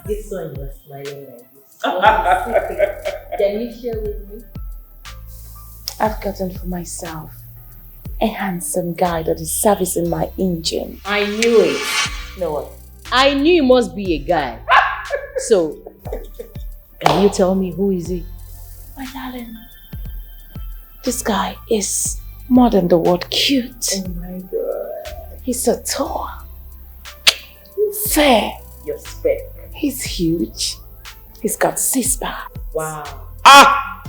This one you are smiling like this. What is it? Can you share with me? I've gotten for myself a handsome guy that is servicing my engine. I knew it. No what? I knew you must be a guy. So, can you tell me who is he? My darling, this guy is more than the word cute. Oh my god. He's so tall, fair. Your spec. He's huge. He's got six-pack. Wow. Ah!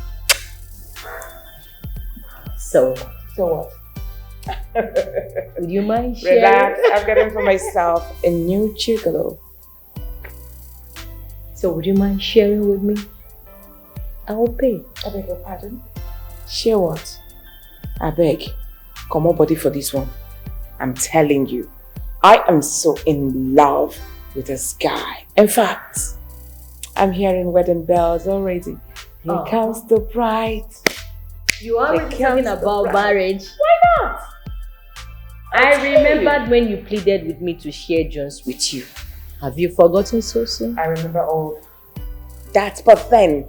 So what? would you mind sharing? Relax, I've gotten for myself a new gigolo. So would you mind sharing with me? I will pay. I beg your pardon? Share what? I beg. Come on, body for this one. I'm telling you, I am so in love with this guy. In fact, I'm hearing wedding bells already. Here comes the bride. You are already talking about marriage. Why not? I remembered when you pleaded with me to share Jones with you. Have you forgotten so soon? I remember all that, but then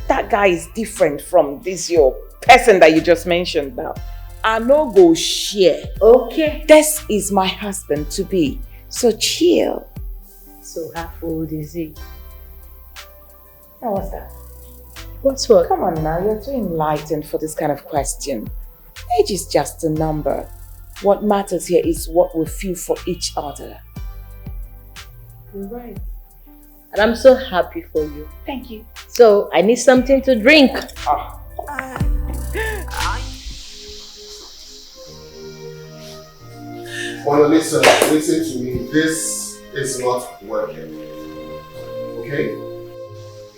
that guy is different from this your person that you just mentioned now. I no go share. Okay. This is my husband to be. So chill. So how old is he? Now what's that? What's what? Come on now, you're too enlightened for this kind of question. Age is just a number. What matters here is what we feel for each other. You're right. And I'm so happy for you. Thank you. So I need something to drink. Monalisa, listen to me. This is not working. Okay?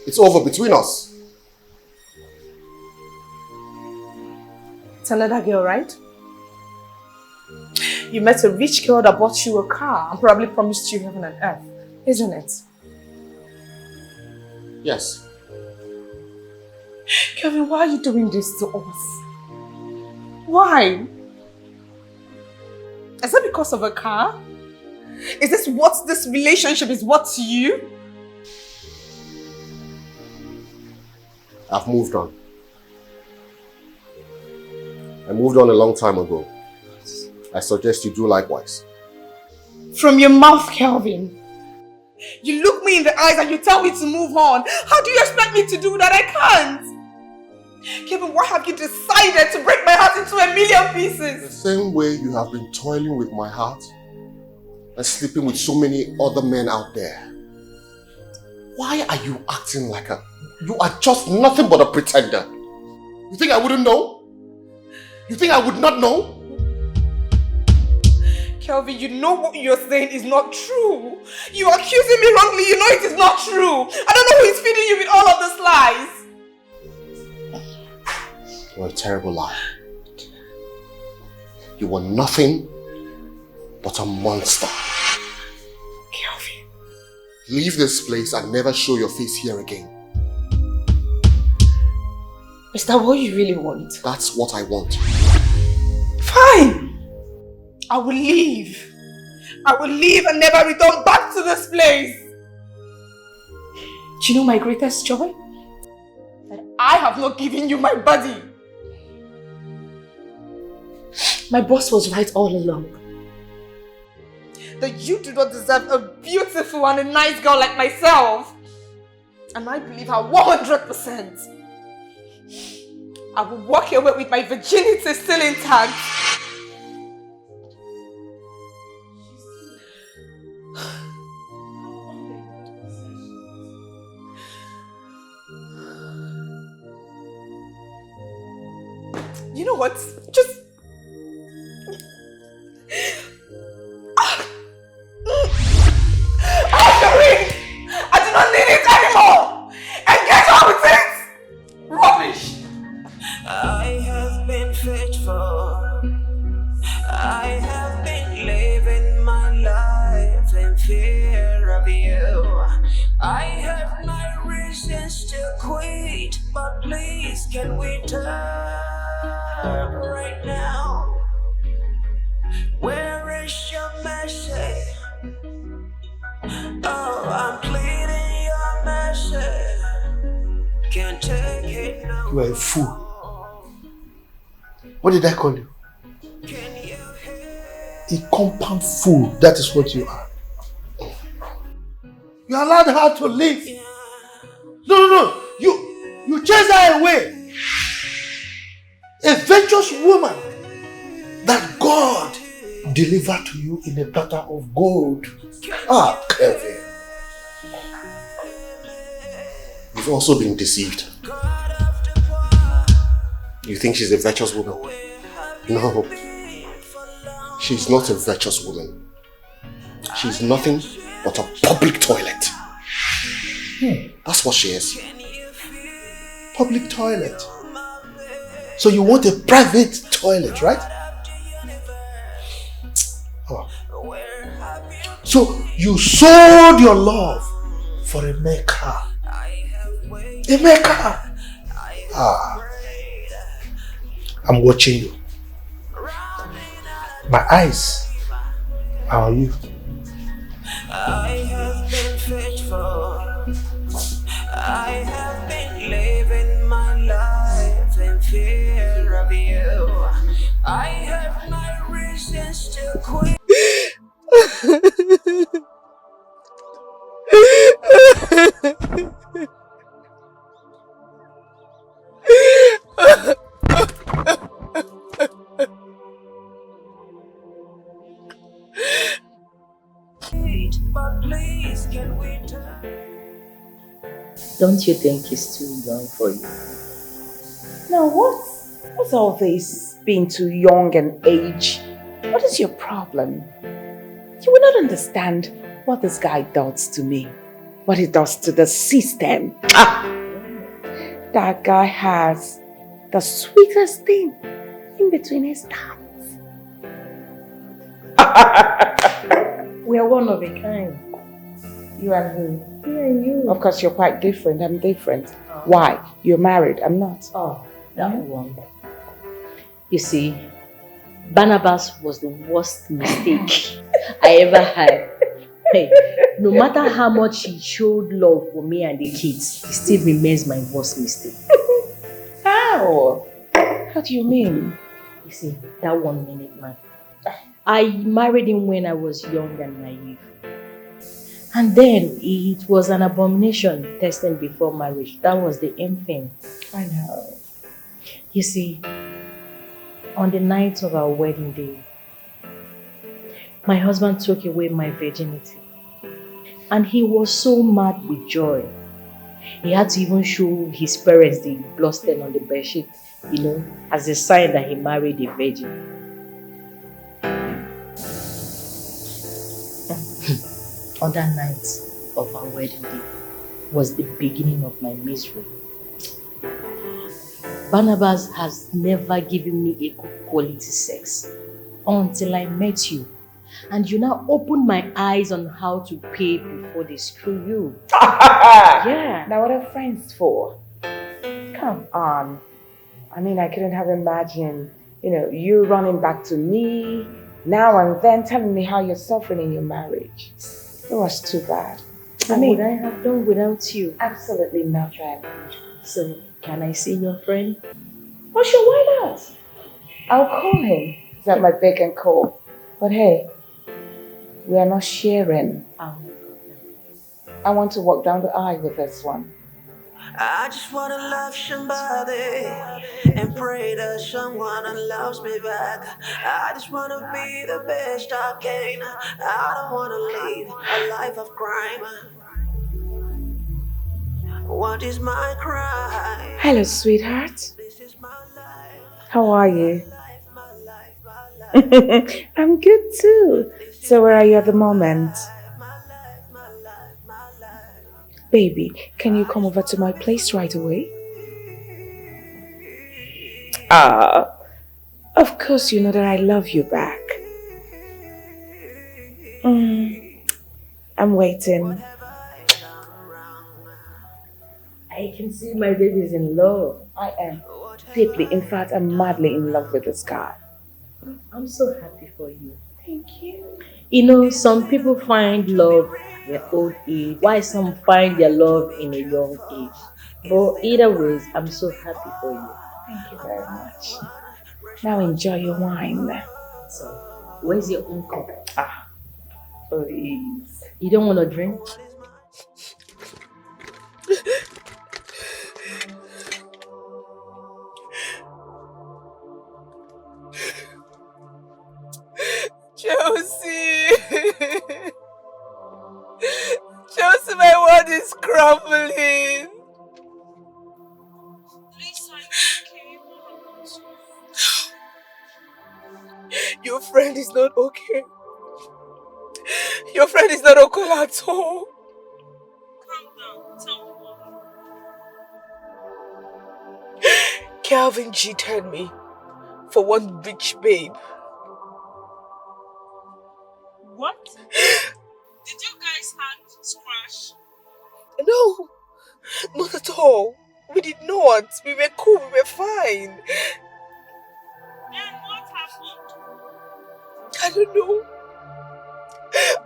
It's over between us. It's another girl, right? You met a rich girl that bought you a car and probably promised you heaven and earth, isn't it? Yes. Kevin, why are you doing this to us? Why? Is it because of a car? Is this what this relationship is worth to you? I've moved on. I moved on a long time ago. I suggest you do likewise. From your mouth, Kelvin. You look me in the eyes and you tell me to move on. How do you expect me to do that? I can't. Kevin, why have you decided to break my heart into a million pieces? The same way you have been toiling with my heart and sleeping with so many other men out there. Why are you acting like you are just nothing but a pretender? You think I wouldn't know? You think I would not know? Kelvin, you know what you're saying is not true. You are accusing me wrongly. You know it is not true. I don't know who is feeding you with all of these lies. You're a terrible liar. You were nothing but a monster. Kelvin. Leave this place and never show your face here again. Is that what you really want? That's what I want. Fine. I will leave. I will leave and never return back to this place. Do you know my greatest joy? That I have not given you my body. My boss was right all along. That you do not deserve a beautiful and a nice girl like myself. And I believe her 100%. I will walk away with my virginity still intact. You know what? Just... I do not need it anymore! And get on with it! Rubbish! I have been faithful. I have been living my life in fear of you. I have my reasons to quit, but please can we talk right now? Where is your mercy? Oh, I'm pleading You are a fool. What did I call you? A compound fool. That is what you are. You allowed her to leave. No. You chased her away. A virtuous woman that God delivered to you in a platter of gold. Ah, Kevin. You've also been deceived. You think she's a virtuous woman? No. She's not a virtuous woman. She's nothing but a public toilet. That's what she is. Public toilet. So you want a private toilet, right? Oh. So you sold your love for a maker. A maker. Ah. I'm watching you. My eyes are on you. I have been faithful. I have been living my life in fear of you. I have my reasons to quit. But please, can we turn? Don't you think it's too young for you? Now what's all this being too young and age? What is your problem? You will not understand what this guy does to me. What he does to the system. That guy has the sweetest thing in between his thighs. We are one of a kind. You and who? Me and you. Of course, you're quite different. I'm different. Why? You're married. I'm not. Oh, that one. You see, Barnabas was the worst mistake I ever had. Hey, no matter how much he showed love for me and the kids, he still remains my worst mistake. How? How do you mean? You see, that 1 minute man. I married him when I was young and naive. And then it was an abomination testing before marriage. That was the end thing. I know. You see, on the night of our wedding day, my husband took away my virginity. And he was so mad with joy. He had to even show his parents the bloodstains on the bedsheet, as a sign that he married a virgin. On that night of our wedding day was the beginning of my misery. Barnabas has never given me a good quality sex until I met you. And you now opened my eyes on how to pay before they screw you. Yeah. Now what are friends for? Come on. I mean, I couldn't have imagined, you running back to me now and then telling me how you're suffering in your marriage. It was too bad. What would I have done without you? Absolutely nothing. So, can I see your friend? Oh, sure, why not? I'll call him. Is that my beck and call? But hey, we are not sharing. I want to walk down the aisle with this one. I just wanna love somebody and pray that someone loves me back. I just wanna be the best I can. I don't wanna live a life of crime. What is my crime? Hello, sweetheart. How are you? I'm good too. So where are you at the moment? Baby, can you come over to my place right away? Of course you know that I love you back. I'm waiting. I can see my baby's in love. I am deeply, in fact, I'm madly in love with this guy. I'm so happy for you. Thank you. Some people find love at their old age, while some find their love in a young age. But either ways, I'm so happy for you. Thank you very much. Now enjoy your wine. So, where's your own cup? Ah, please. You don't want to drink? Chelsea! Chelsea, my world is crumbling. Your friend is not okay. Your friend is not okay at all. Calvin cheated me for one rich babe. What? Did you guys have scratch? No, not at all. We did not. We were cool, we were fine. Then what happened? I don't know.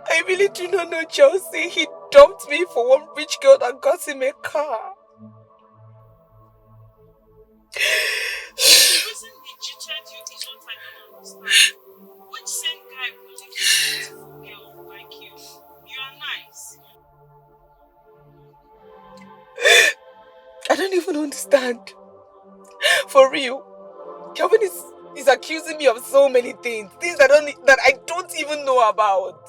I really do not know, Chelsea. He dumped me for one rich girl that got him a car. The reason he cheated you is what I don't understand. Which same guy would leave a beautiful girl like you? You are nice. I don't even understand. For real. Calvin is accusing me of so many things. Things that I don't even know about.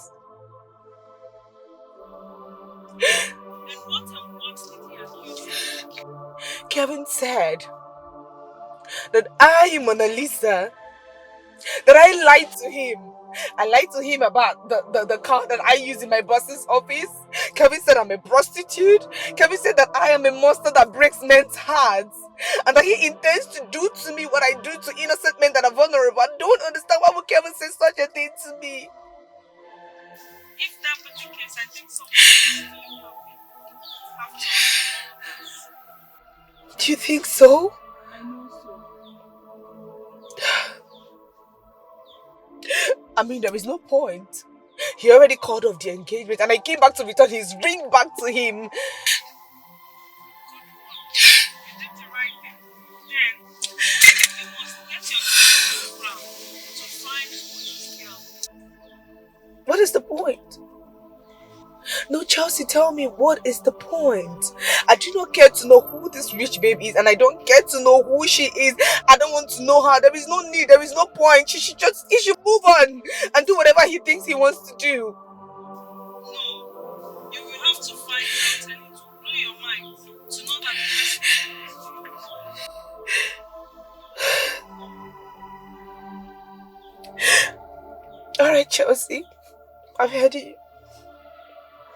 And what did he accuse you? Kevin said that I, Monalisa, that I lied to him. I lied to him about the car that I use in my boss's office. Kevin said I'm a prostitute. Kevin said that I am a monster that breaks men's hearts. And that he intends to do to me what I do to innocent men that are vulnerable. I don't understand why would Kevin say such a thing to me. If that were the case, I think someone is stealing from me. After all, Do you think so? I know so. I mean, there is no point. He already called off the engagement and I came back to return his ring back to him. You did the right thing. Then, you must get your ear on the ground to find who is girl. What is the point? No, Chelsea, tell me, what is the point? I do not care to know who this rich babe is and I don't care to know who she is. I don't want to know her. There is no need. There is no point. He should move on and do whatever he thinks he wants to do. No, you will have to find out and it will blow your mind to know that the person is Alright, Chelsea. I've heard you.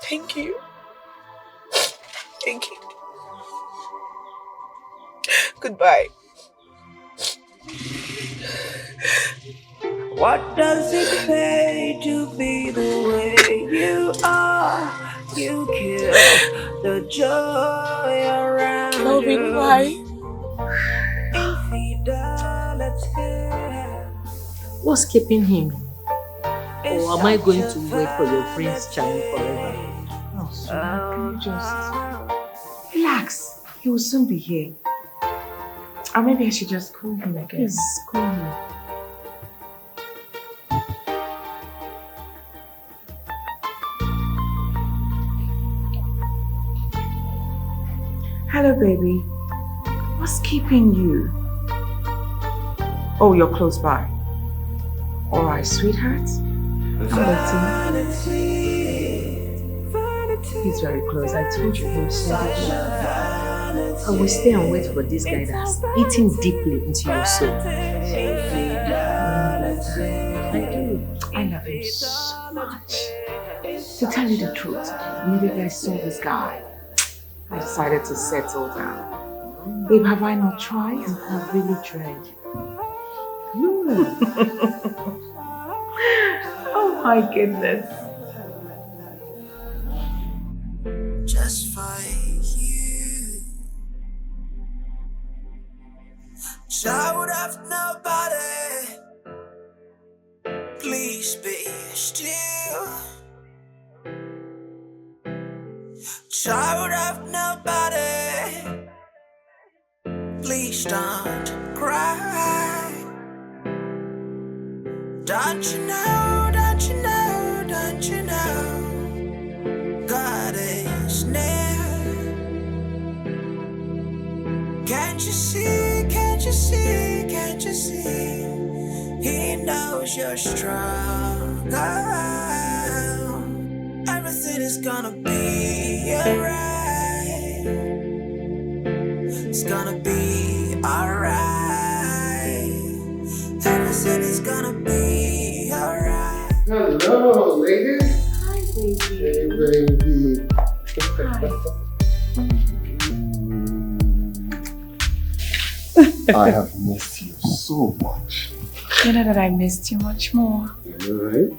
Thank you. Thank you. Goodbye. What does it pay to be the way you are? You kill the joy around Calvin, you. why? Infidelity. What's keeping him? Or am I going to wait for your Prince Charming forever? Oh, sweetheart, can you just relax? He will soon be here. Or maybe I should just call him again. Please, call me. Hello, baby. What's keeping you? Oh, you're close by. All right, sweetheart. I'm waiting. He's very close. I told you he was so good. I will stay and wait for this guy that's eating deeply into your soul. I do. I love him so much. To tell you the truth, immediately I saw this guy, I decided to settle down. Babe, have I not tried? I've really tried. Oh my goodness. Just for you, child of nobody, please be still. Child of nobody, start to cry. Don't you know, don't you know, don't you know, God is near. Can't you see, can't you see, can't you see, He knows your struggle. Everything is gonna be alright. It's gonna be alright. Everything is gonna be alright. Hello, ladies. Hi, baby. Hey, baby. I have missed you so much. You know that I missed you much more. Alright.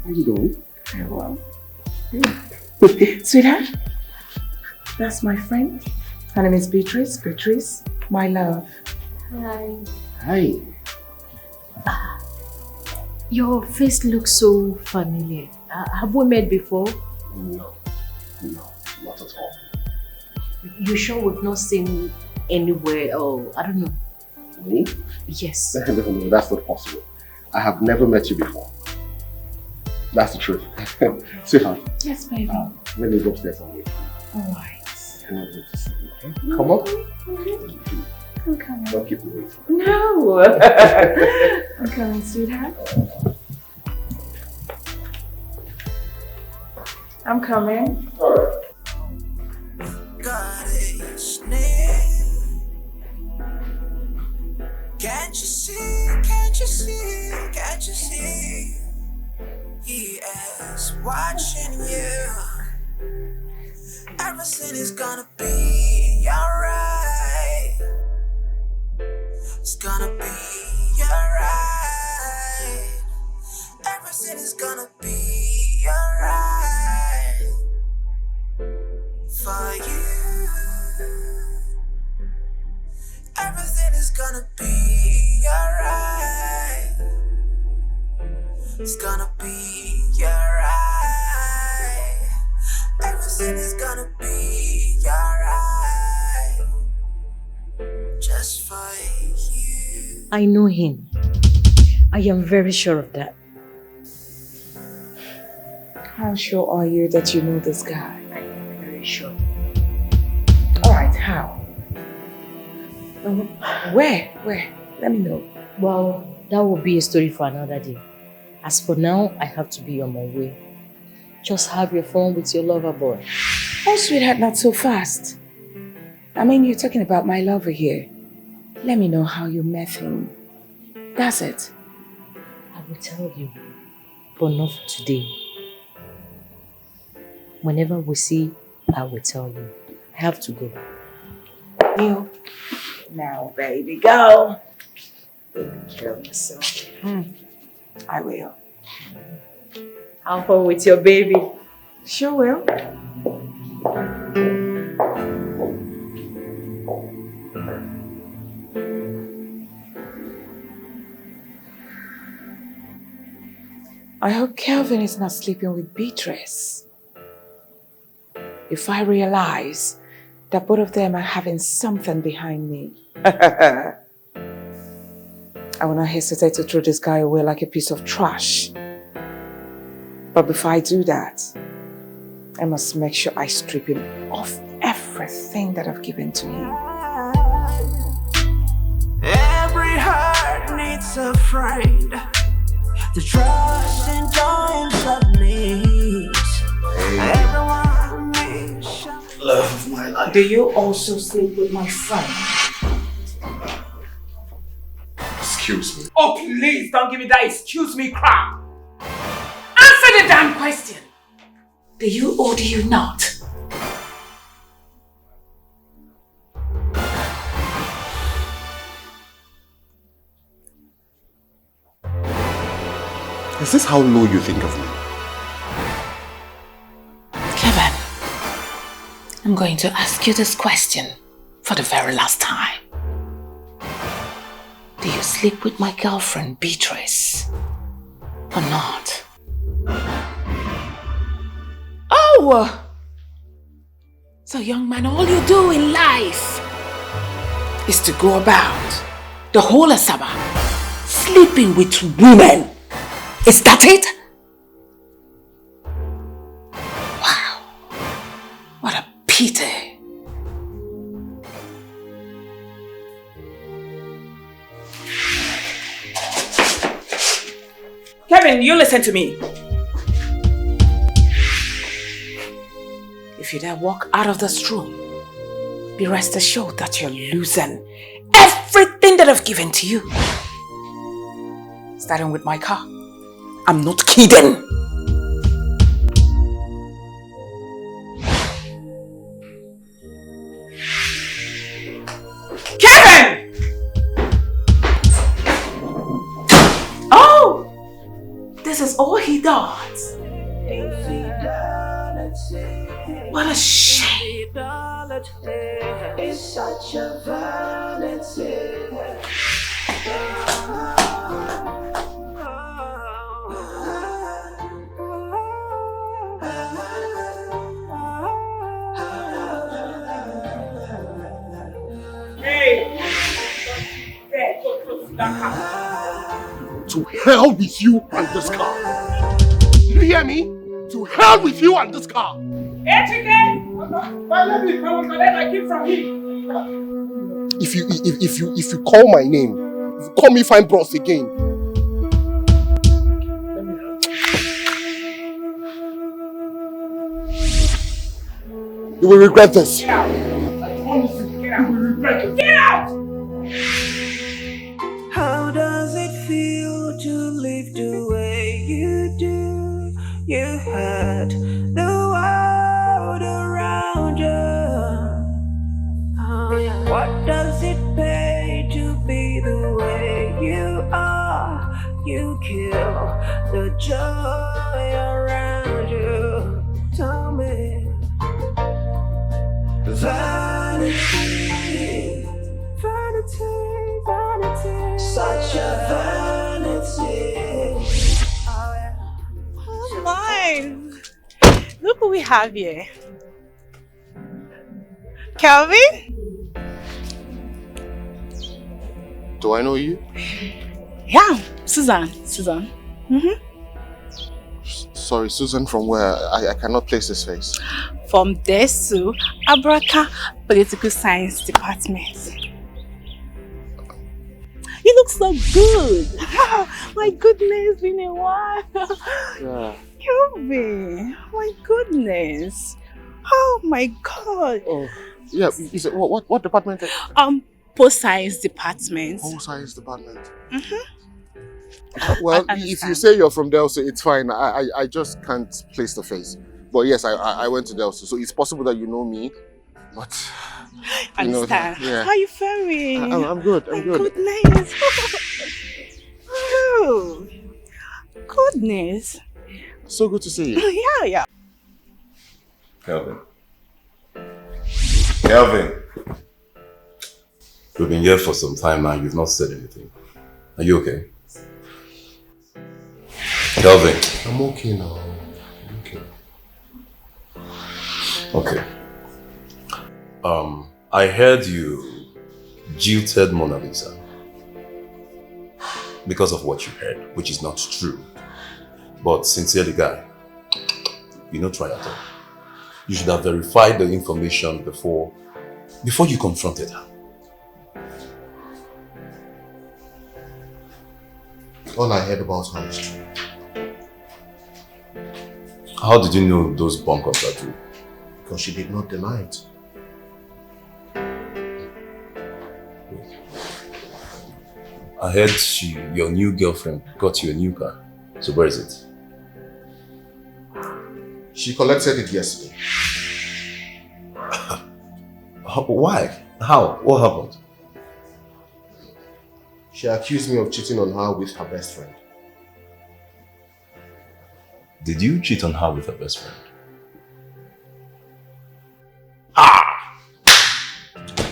How you doing? Very well. Sweetheart, that's my friend. Her name is Beatrice. Beatrice, my love. Hi. Hi. Your face looks so familiar. Have we met before? No, not at all. You sure we've not seen anywhere? Oh, I don't know. Me? Yes. No, that's not possible. I have never met you before. That's the truth. Sweetheart, Yes, baby. let me go upstairs and wait. Alright. I cannot wait to see you, okay? Come up. I'm coming. Don't keep me waiting. No! I'm coming, sweetheart. I'm coming. Alright. God is near. Can't you see, can't you see, can't you see, He is watching you. Everything is gonna be alright. It's gonna be alright. Everything is gonna be alright for you. Everything is gonna be alright. It's gonna be alright. Everything is gonna be alright. Just for you. I know him. I am very sure of that. How sure are you that you know this guy? I am very sure. Alright, how? Where? Let me know. Well, that will be a story for another day. As for now, I have to be on my way. Just have your phone with your lover boy. Oh, sweetheart, not so fast. I mean, you're talking about my lover here. Let me know how you met him. That's it. I will tell you, but not for today. Whenever we see, I will tell you. I have to go. You. Now, baby, go. Baby, kill yourself. I will. Have fun with your baby. Sure will. I hope Kelvin is not sleeping with Beatrice. If I realize that both of them are having something behind me, I will not hesitate to throw this guy away like a piece of trash. But before I do that, I must make sure I strip him of everything that I've given to him. Every heart needs a friend. The trust in times of need. Everyone needs Love of my life. Do you also sleep with my friend? Excuse me. Oh, please don't give me that excuse me crap. Answer the damn question. Do you or do you not? Is this how low you think of me? Kevin, I'm going to ask you this question for the very last time. Do you sleep with my girlfriend, Beatrice, or not? Oh! So young man, all you do in life is to go about the whole Asaba sleeping with women. Is that it? Wow. What a pity. Kevin, you listen to me. If you dare walk out of this room, be rest assured that you're losing everything that I've given to you. Starting with my car. I'm not kidding. Kevin! Oh! This is all he does. What a shame. It's such a vanity. To hell with you and this car. You hear me? To hell with you and this car. If you call my name, if you call me fine bros again. You will regret this. Get out. I promise you, you will regret it. Get out! How does it feel to live the way you do? You had the world around you. Oh, yeah. What does it pay to be the way you are? You kill the joy around you. Tell me. Vanity, vanity, vanity. Such a vanity. Oh, yeah. Oh, mine. Look what we have here. Kelvin? Do I know you? Yeah, Susan. Sorry, Susan, from where? I cannot place this face. From Desu, Abraka Political Science Department. You look so good. My goodness, it's been a while. Yeah. Kelvin, my goodness. Oh my God. Oh, yeah. Is it what department? Post Science Department. Post Science Department. Mm-hmm. Well, if you say you're from Delso, it's fine. I just can't place the face. But yes, I went to Delso, so it's possible that you know me. But I understand. Yeah. How are you faring? I'm good. I'm good. Goodness. Oh, goodness. So good to see you. Yeah. Kelvin. We've been here for some time now. You've not said anything. Are you okay? Kelvin. I'm okay now. I'm okay. Okay. I heard you jilted Monalisa because of what you heard, which is not true. But sincerely, guy, you don't try at all. You should have verified the information before you confronted her. All I heard about her is true. How did you know those bunkers are true? Because she did not deny it. I heard your new girlfriend got you a new car. So where is it? She collected it yesterday. Why? How? What happened? She accused me of cheating on her with her best friend. Did you cheat on her with her best friend?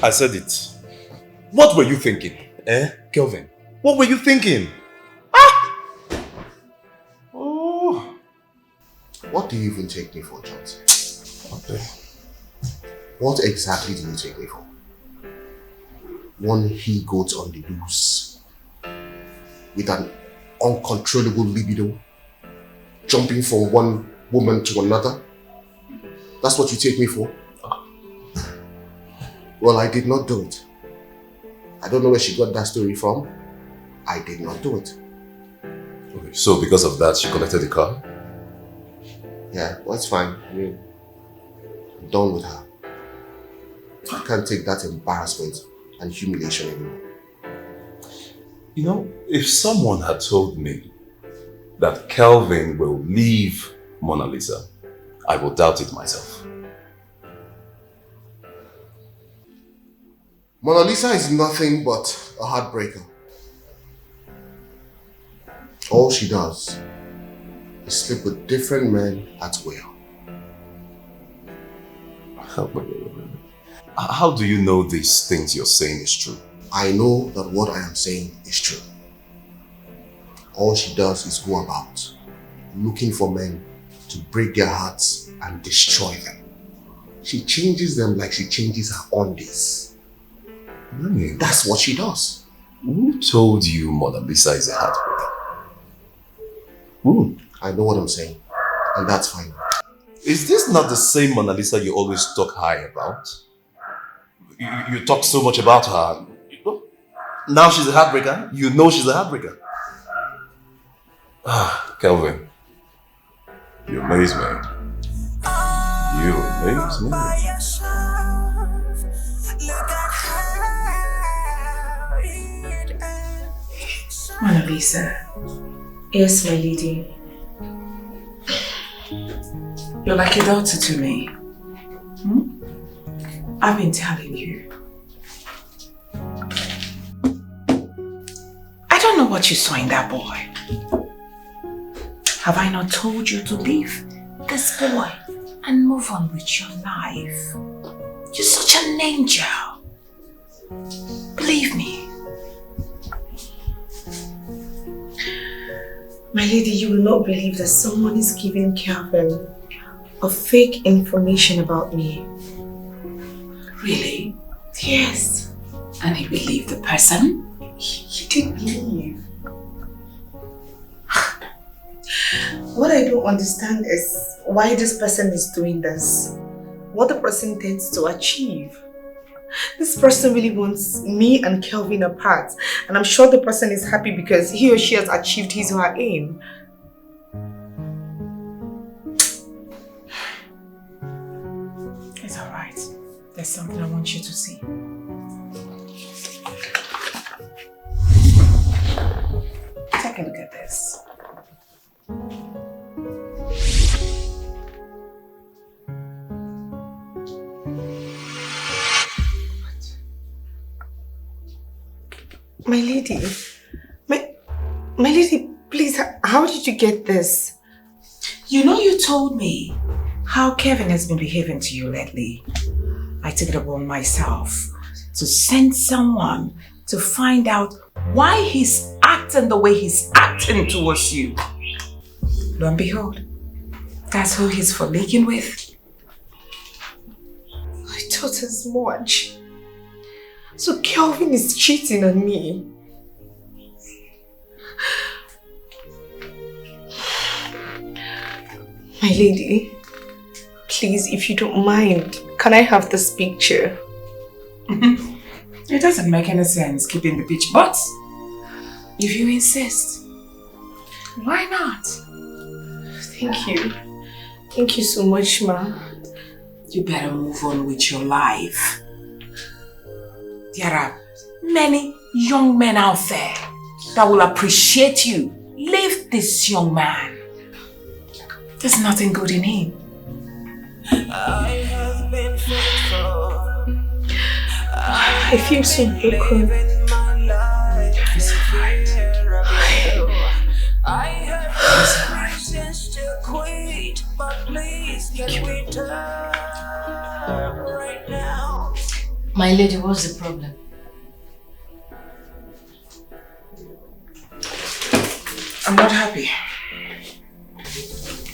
I said it. What were you thinking? Kelvin? What were you thinking? Oh. What do you even take me for, Johnson? Okay. What exactly do you take me for? one he-goat on the loose with an uncontrollable libido, jumping from one woman to another? That's what you take me for? Well, I did not do it. I don't know where she got that story from. I did not do it. Okay, so because of that, she collected the car? Yeah, well, that's fine. I mean, I'm done with her. I can't take that embarrassment and humiliation anymore. You know, if someone had told me that Kelvin will leave Monalisa, I would doubt it myself. Monalisa is nothing but a heartbreaker. All she does is sleep with different men at will. How do you know these things you're saying is true? I know that what I am saying is true. All she does is go about looking for men to break their hearts and destroy them. She changes them like she changes her undies. Really? That's what she does. Who told you Monalisa is a heartbreaker? Who? I know what I'm saying, and that's fine. Is this not the same Monalisa you always talk high about? You talk so much about her. Now she's a heartbreaker. You know she's a heartbreaker. Ah, Kelvin. You amaze me. You amaze me. Monalisa. Yes, my lady. You're like a daughter to me. I've been telling you. I don't know what you saw in that boy. Have I not told you to leave this boy and move on with your life? You're such an angel. Believe me. My lady, you will not believe that someone is giving Kelvin a fake information about me. Really? Yes. And he believed the person? He didn't believe. What I don't understand is why this person is doing this. What the person intends to achieve. This person really wants me and Kelvin apart, and I'm sure the person is happy because he or she has achieved his or her aim. It's alright. There's something I want you to see. Take a look at this. My lady, my lady, please, how did you get this? You know you told me how Kevin has been behaving to you lately. I took it upon myself to send someone to find out why he's acting the way he's acting towards you. Lo and behold, that's who he's formaking with. I thought as much. So Kelvin is cheating on me. My lady, please, if you don't mind, can I have this picture? It doesn't make any sense keeping the picture, but if you insist, why not? Thank you. Thank you so much, ma. You better move on with your life. There are many young men out there that will appreciate you. Leave this young man. There's nothing good in him. I have been faithful. I feel so broken. It's alright. I have reasons to quit, but please can we turn right now? My lady, what's the problem? I'm not happy.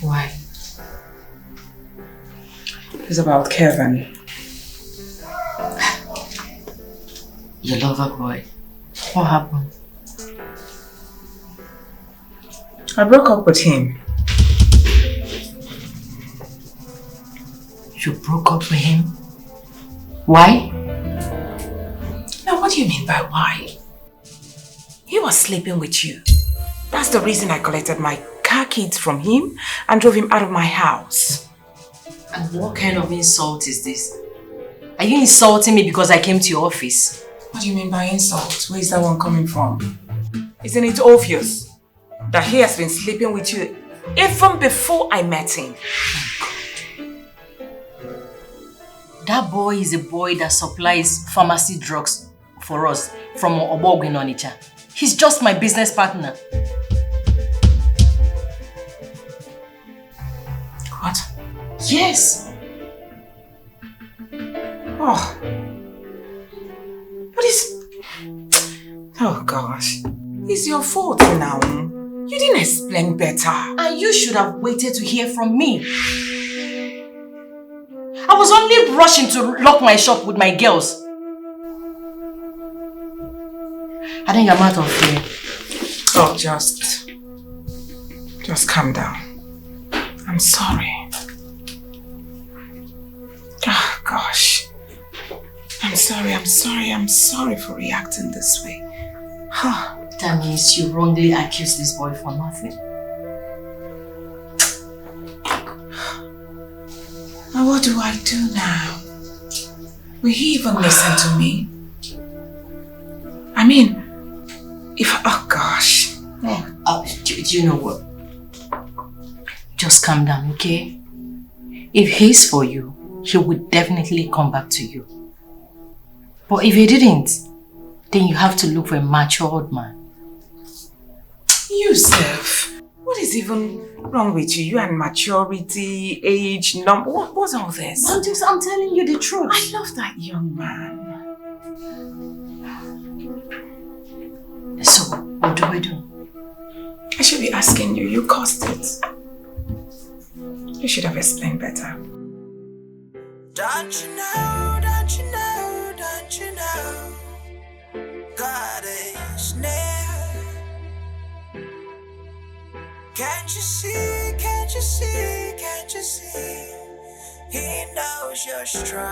Why? It's about Kevin. Your lover boy. What happened? I broke up with him. You broke up with him? Why? Now, what do you mean by why? He was sleeping with you. That's the reason I collected my car keys from him and drove him out of my house. And what kind of insult is this? Are you insulting me because I came to your office? What do you mean by insult? Where is that one coming from? Isn't it obvious that he has been sleeping with you even before I met him? That boy is a boy that supplies pharmacy drugs for us from Obogwe in Onitsha. He's just my business partner. What? Yes. Oh. But it's... Oh gosh. It's your fault now. You didn't explain better. And you should have waited to hear from me. I was only rushing to lock my shop with my girls. I think I'm out of here. Oh, just calm down. I'm sorry. Oh, gosh. I'm sorry for reacting this way. Huh. That means you wrongly accused this boy for nothing. Now what do I do now? Will he even listen to me? I mean, oh gosh. Do you know what? Just calm down, okay? If he's for you, he would definitely come back to you. But if he didn't, then you have to look for a matured man. Yusuf, what is even wrong with you? You and maturity, age, number. What's all this? I'm telling you the truth. I love that young man. So, what do I do? I should be asking you. You caused it. You should have explained better. Don't you know, don't you know, don't you know, God is near. Can't you see, can't you see, can't you see, He knows your struggle.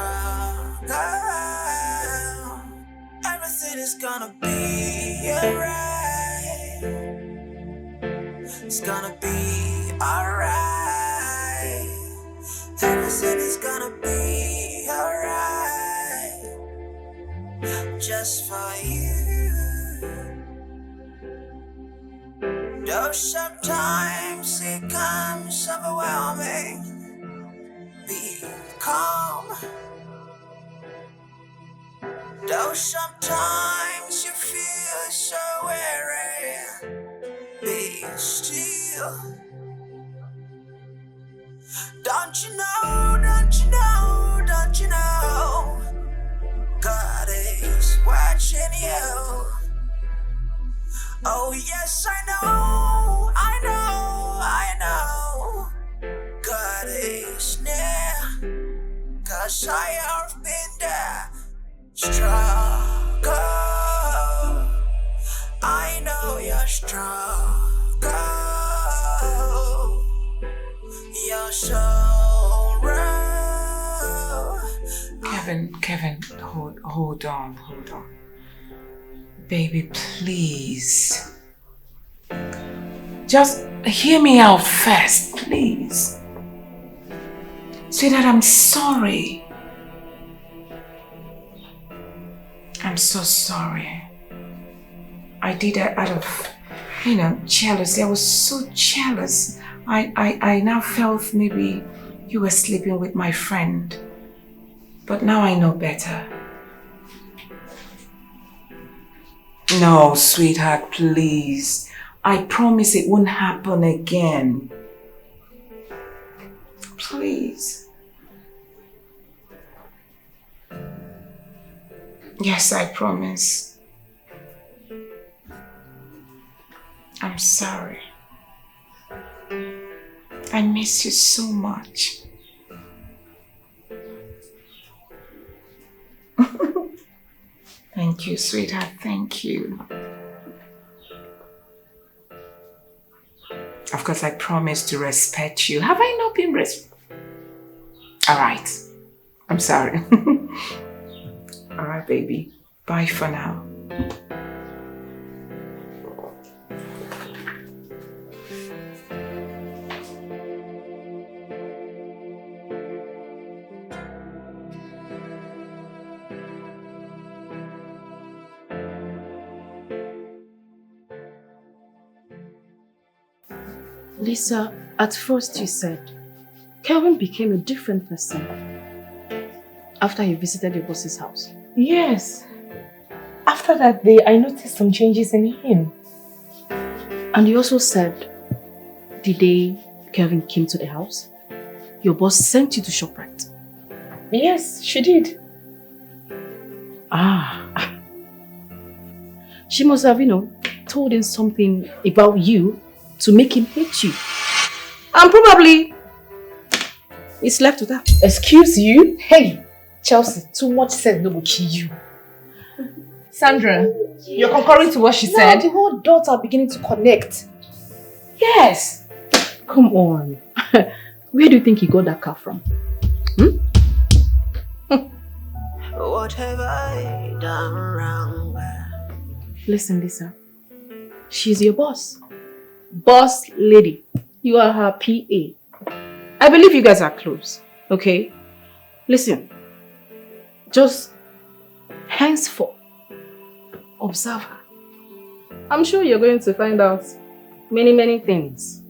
Everything is gonna be alright. It's gonna be alright. Everything is gonna be alright. Just for you. Though sometimes it comes overwhelming, be calm. Though sometimes you feel so weary, be still. Don't you know, don't you know, don't you know, God is watching you. Oh yes, I know, I know, I know, God is near, 'cause I have been there. Struggle, I know you're struggle, your sorrow. Kevin, hold on. Baby, please. Just hear me out first, please. Say that I'm sorry. I'm so sorry. I did that out of, jealousy. I was so jealous. I now felt maybe you were sleeping with my friend. But now I know better. No, sweetheart, please. I promise it won't happen again. Please. Yes, I promise. I'm sorry. I miss you so much. Thank Thank you, sweetheart. Thank you. Of course, I promise to respect you. Have I not been Alright. I'm sorry. Alright, baby. Bye for now. Lisa, at first you said Kelvin became a different person after he visited your boss's house. Yes. After that day, I noticed some changes in him. And you also said the day Kelvin came to the house, your boss sent you to ShopRite. Yes, she did. Ah. She must have, told him something about you to make him hate you. And probably he slept with her. Excuse you? Hey, Chelsea, too much sense no will kill you. Sandra, you're concurring to what she said? The whole dots are beginning to connect. Yes. Come on. Where do you think he got that car from? What have I done wrong? Listen, Lisa. She's your boss. Boss lady. You are her PA. I believe you guys are close. Okay? Listen. Just henceforth, observe her. I'm sure you're going to find out many, many things.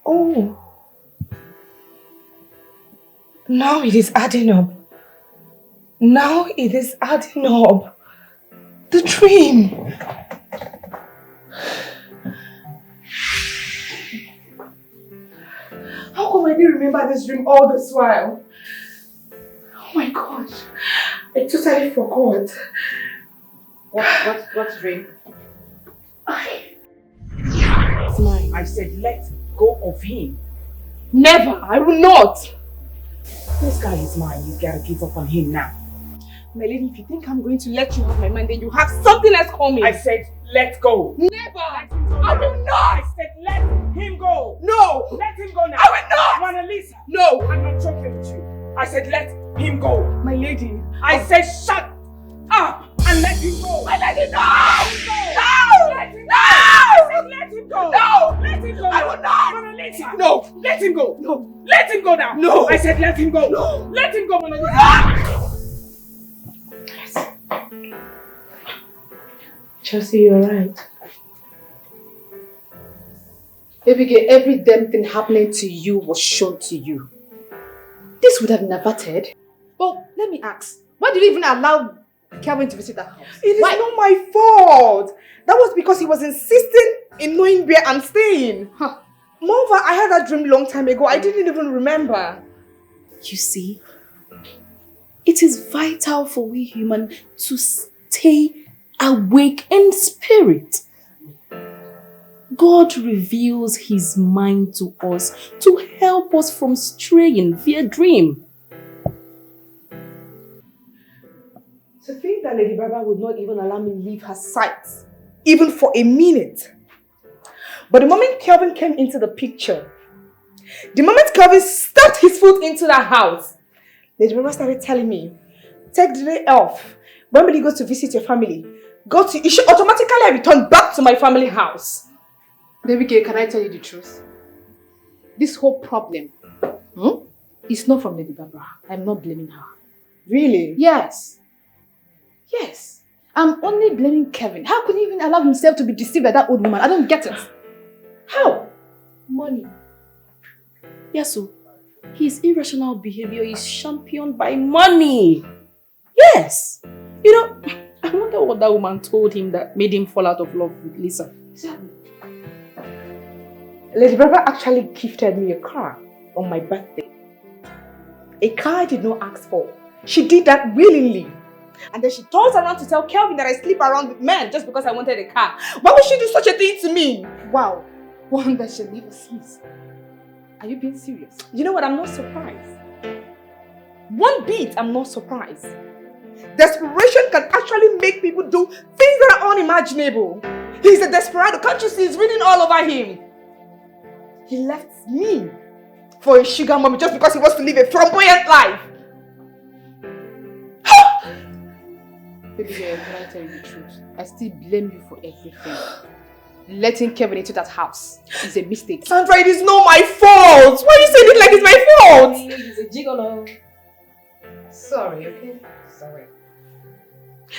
Oh. Now it is adding up. Now it is adding up. The dream. How come I didn't remember this dream all this while? Oh my gosh. I totally forgot. What dream? It's mine. I said let go of him. Never. I will not. This guy is mine. You gotta give up on him now. My lady, if you think I'm going to let you have my mind, then you have something else coming. I said let go. Never. I will not. I said let him go. No. Let him go now. I will not. Monalisa. No. I'm not joking with you. I said let him go. My lady. I said shut up and let him go. My lady, no. No. Let him go. I said let him go. No. Let him go. I will not. Monalisa. No. Let him go. No. Let him go now. No. I said let him go. No. Let him go, Monalisa. Chelsea, you're right. Abigail, every damn thing happening to you was shown to you. This would have been averted. Well, let me ask, why did you even allow Kelvin to visit that house? It is not my fault. That was because he was insisting in knowing where I'm staying. Moreover, I had that dream long time ago. I didn't even remember. You see, it is vital for we humans to stay awake in spirit. God reveals his mind to us to help us from straying via dream. To think that Lady Barbara would not even allow me leave her sight, even for a minute. But the moment Kelvin came into the picture, the moment Kelvin stepped his foot into that house, Lady Barbara started telling me, take the day off. When will you go to visit your family? You should automatically return back to my family house. Abigail, can I tell you the truth? This whole problem is not from Lady Barbara. I'm not blaming her. Really? Yes. Yes. I'm only blaming Kevin. How could he even allow himself to be deceived by that old woman? I don't get it. How? Money. Yes, so his irrational behavior is championed by money. Yes. I wonder what that woman told him that made him fall out of love with Lisa. Lady Barbara actually gifted me a car on my birthday. A car I did not ask for. She did that willingly. And then she turns around to tell Kelvin that I sleep around with men just because I wanted a car. Why would she do such a thing to me? Wow. One that she'll never cease. Are you being serious? You know what? I'm not surprised. One bit, I'm not surprised. Desperation can actually make people do things that are unimaginable. He's a desperado. Can't you see it's written all over him? He left me for a sugar mommy just because he wants to live a flamboyant life. Baby girl, can I tell you the truth? I still blame you for everything. Letting Kevin into that house is a mistake. Sandra, it is not my fault. Why are you saying it like it's my fault? He's a gigolo. Sorry, okay? Sorry.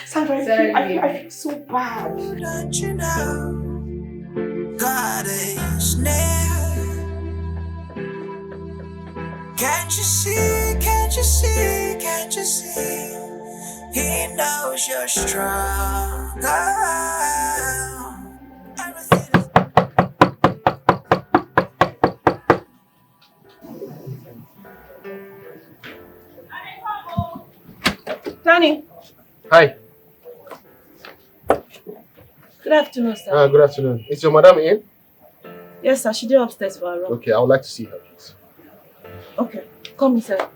Sandra, I feel so bad. Don't you know God is near? Can't you see, can't you see, can't you see? He knows you're strong. Everything is Danny. Hi. Good afternoon, sir. Good afternoon. Is your madam in? Yes, sir. She did upstairs for a run. Okay, I would like to see her, please. Okay. Come in, sir.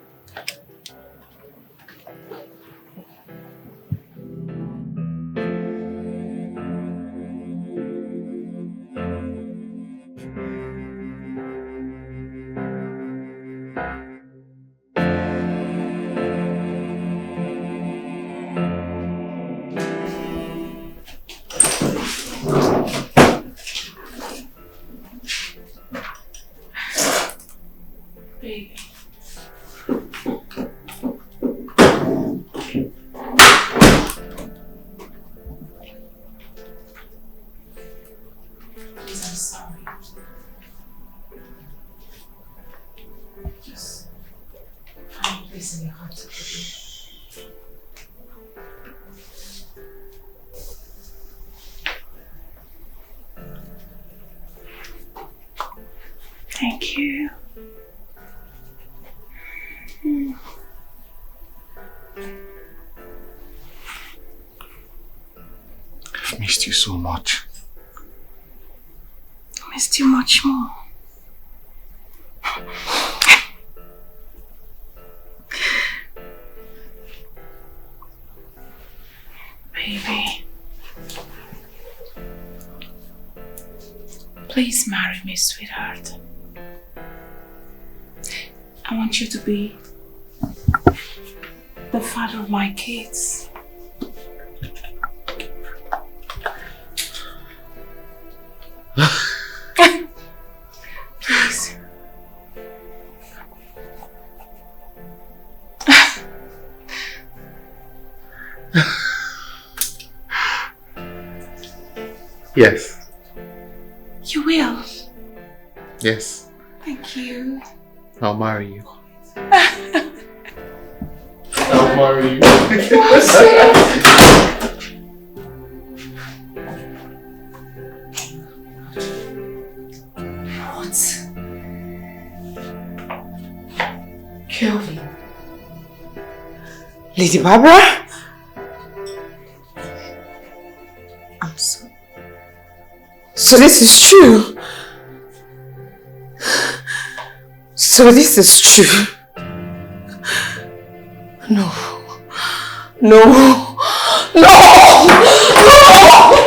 thank you. I've missed you so much. I missed you much more. Baby, please marry me, sweetheart. I want you to be the father of my kids. Please. Yes. You will. Yes. Thank you. I'll marry you. I'll marry you. What? Kelvin. Lady Barbara? I'm so... So this is true? So this is true? No. No. No! No!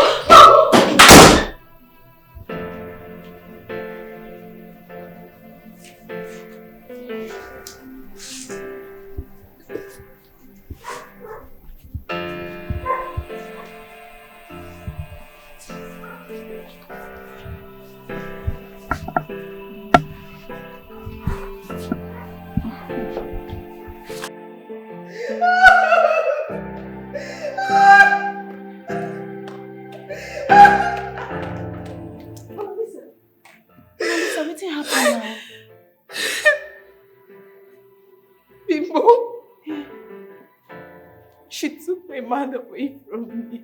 Something happened now. Bimbo, she took my man away from me.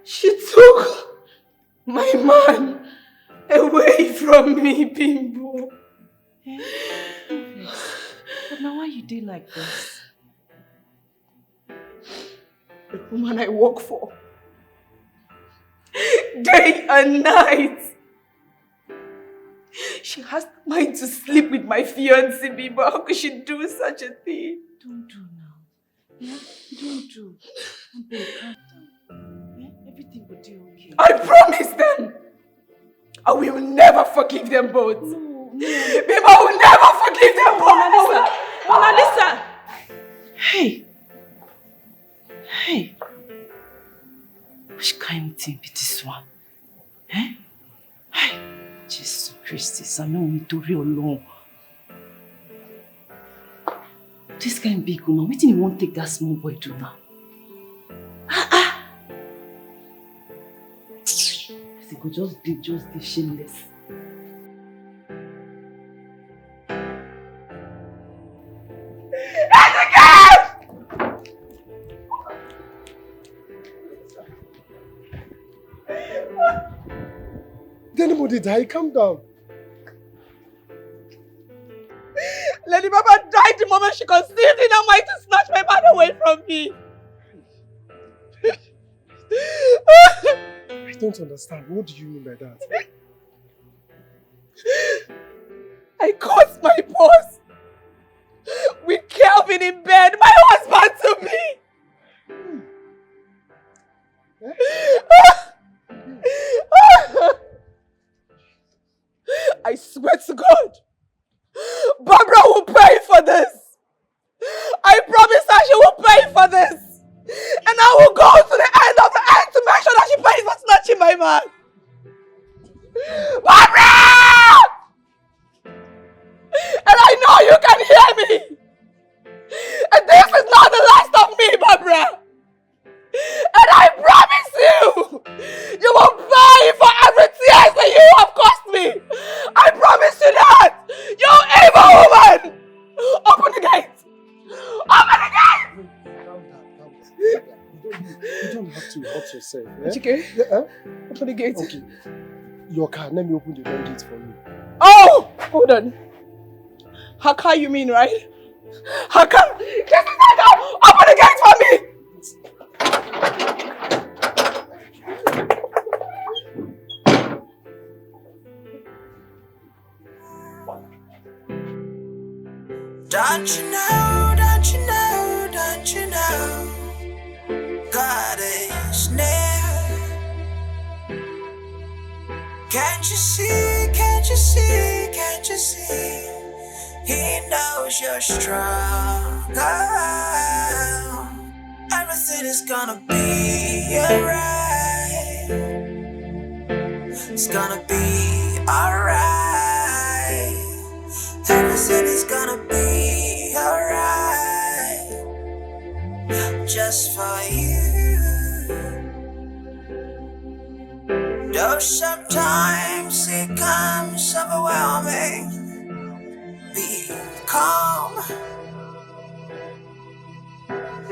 She took my man away from me, Bimbo. But now why you did like this? The woman I work for, day and night, She has the mind to sleep with my fiancé, Biba. How could she do such a thing? Don't do now. Yeah? Don't do. Calm down. Yeah? Everything will do okay. I promise them. I will never forgive them both. No. Biba, I will never forgive them both. Monalisa! Hey! Which kind of thing be this one? Eh? Hey! Jesus Christ, I know me to real long. This kind of big woman, what do you want to take that small boy to now? I go just be shameless. Did anybody die? Calm down. Lady Baba died the moment she conceived in her mind to snatch my man away from me. I don't understand. What do you mean by that? I caught my boss with Kelvin in bed, my husband to me. I swear to God, Barbara will pay for this. I promise her she will pay for this. And I will go to the end of the earth to make sure that she pays for snatching my man. Barbara! And I know you can hear me. And this is not the last of me, Barbara. And I promise you, you will pay for every tears that you have cost me. I promise you that. You evil woman. Open the gate. Open the gate. Calm down. You don't have to hurt yourself. Eh? Okay. Yeah? Open the gate. Okay. Your car, let me open the door gate for you. Oh! Hold on. Haka, you mean, right? Haka! Just a second! Open the gate for me! Don't you know, God is near. Can't you see, He knows you're strong. Everything is gonna be alright. It's gonna be alright. Everything is gonna be alright. Just for you. Though sometimes it comes overwhelming, be calm.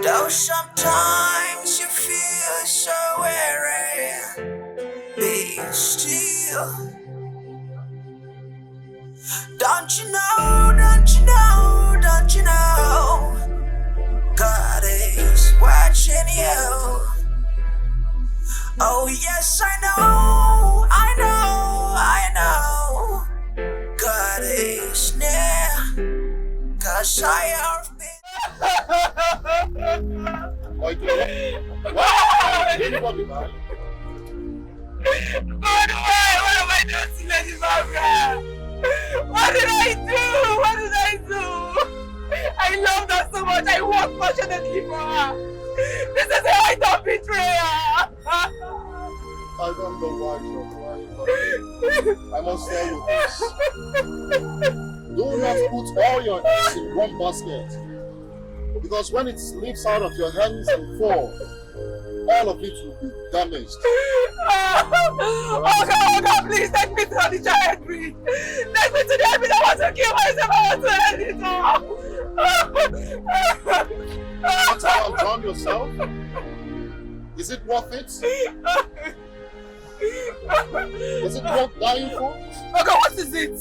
Though sometimes you feel so weary, be still. Don't you know, God is watching you. Oh yes, I know, God is near, 'cause I have been. What am I doing to Lady Barbara? What did I do? I loved her so much. I worked passionately for her. This is a act of betrayal. I don't know why you're crying, but I must tell you this. Do not put all your eggs in one basket. Because when it slips out of your hands and fall, all of it will be damaged. Oh God, please take me to the giant bridge. Take me to the end. I want to kill myself. I want to end it all. Want to drown yourself? Is it worth it? Is it worth dying for? Oh God, what is it?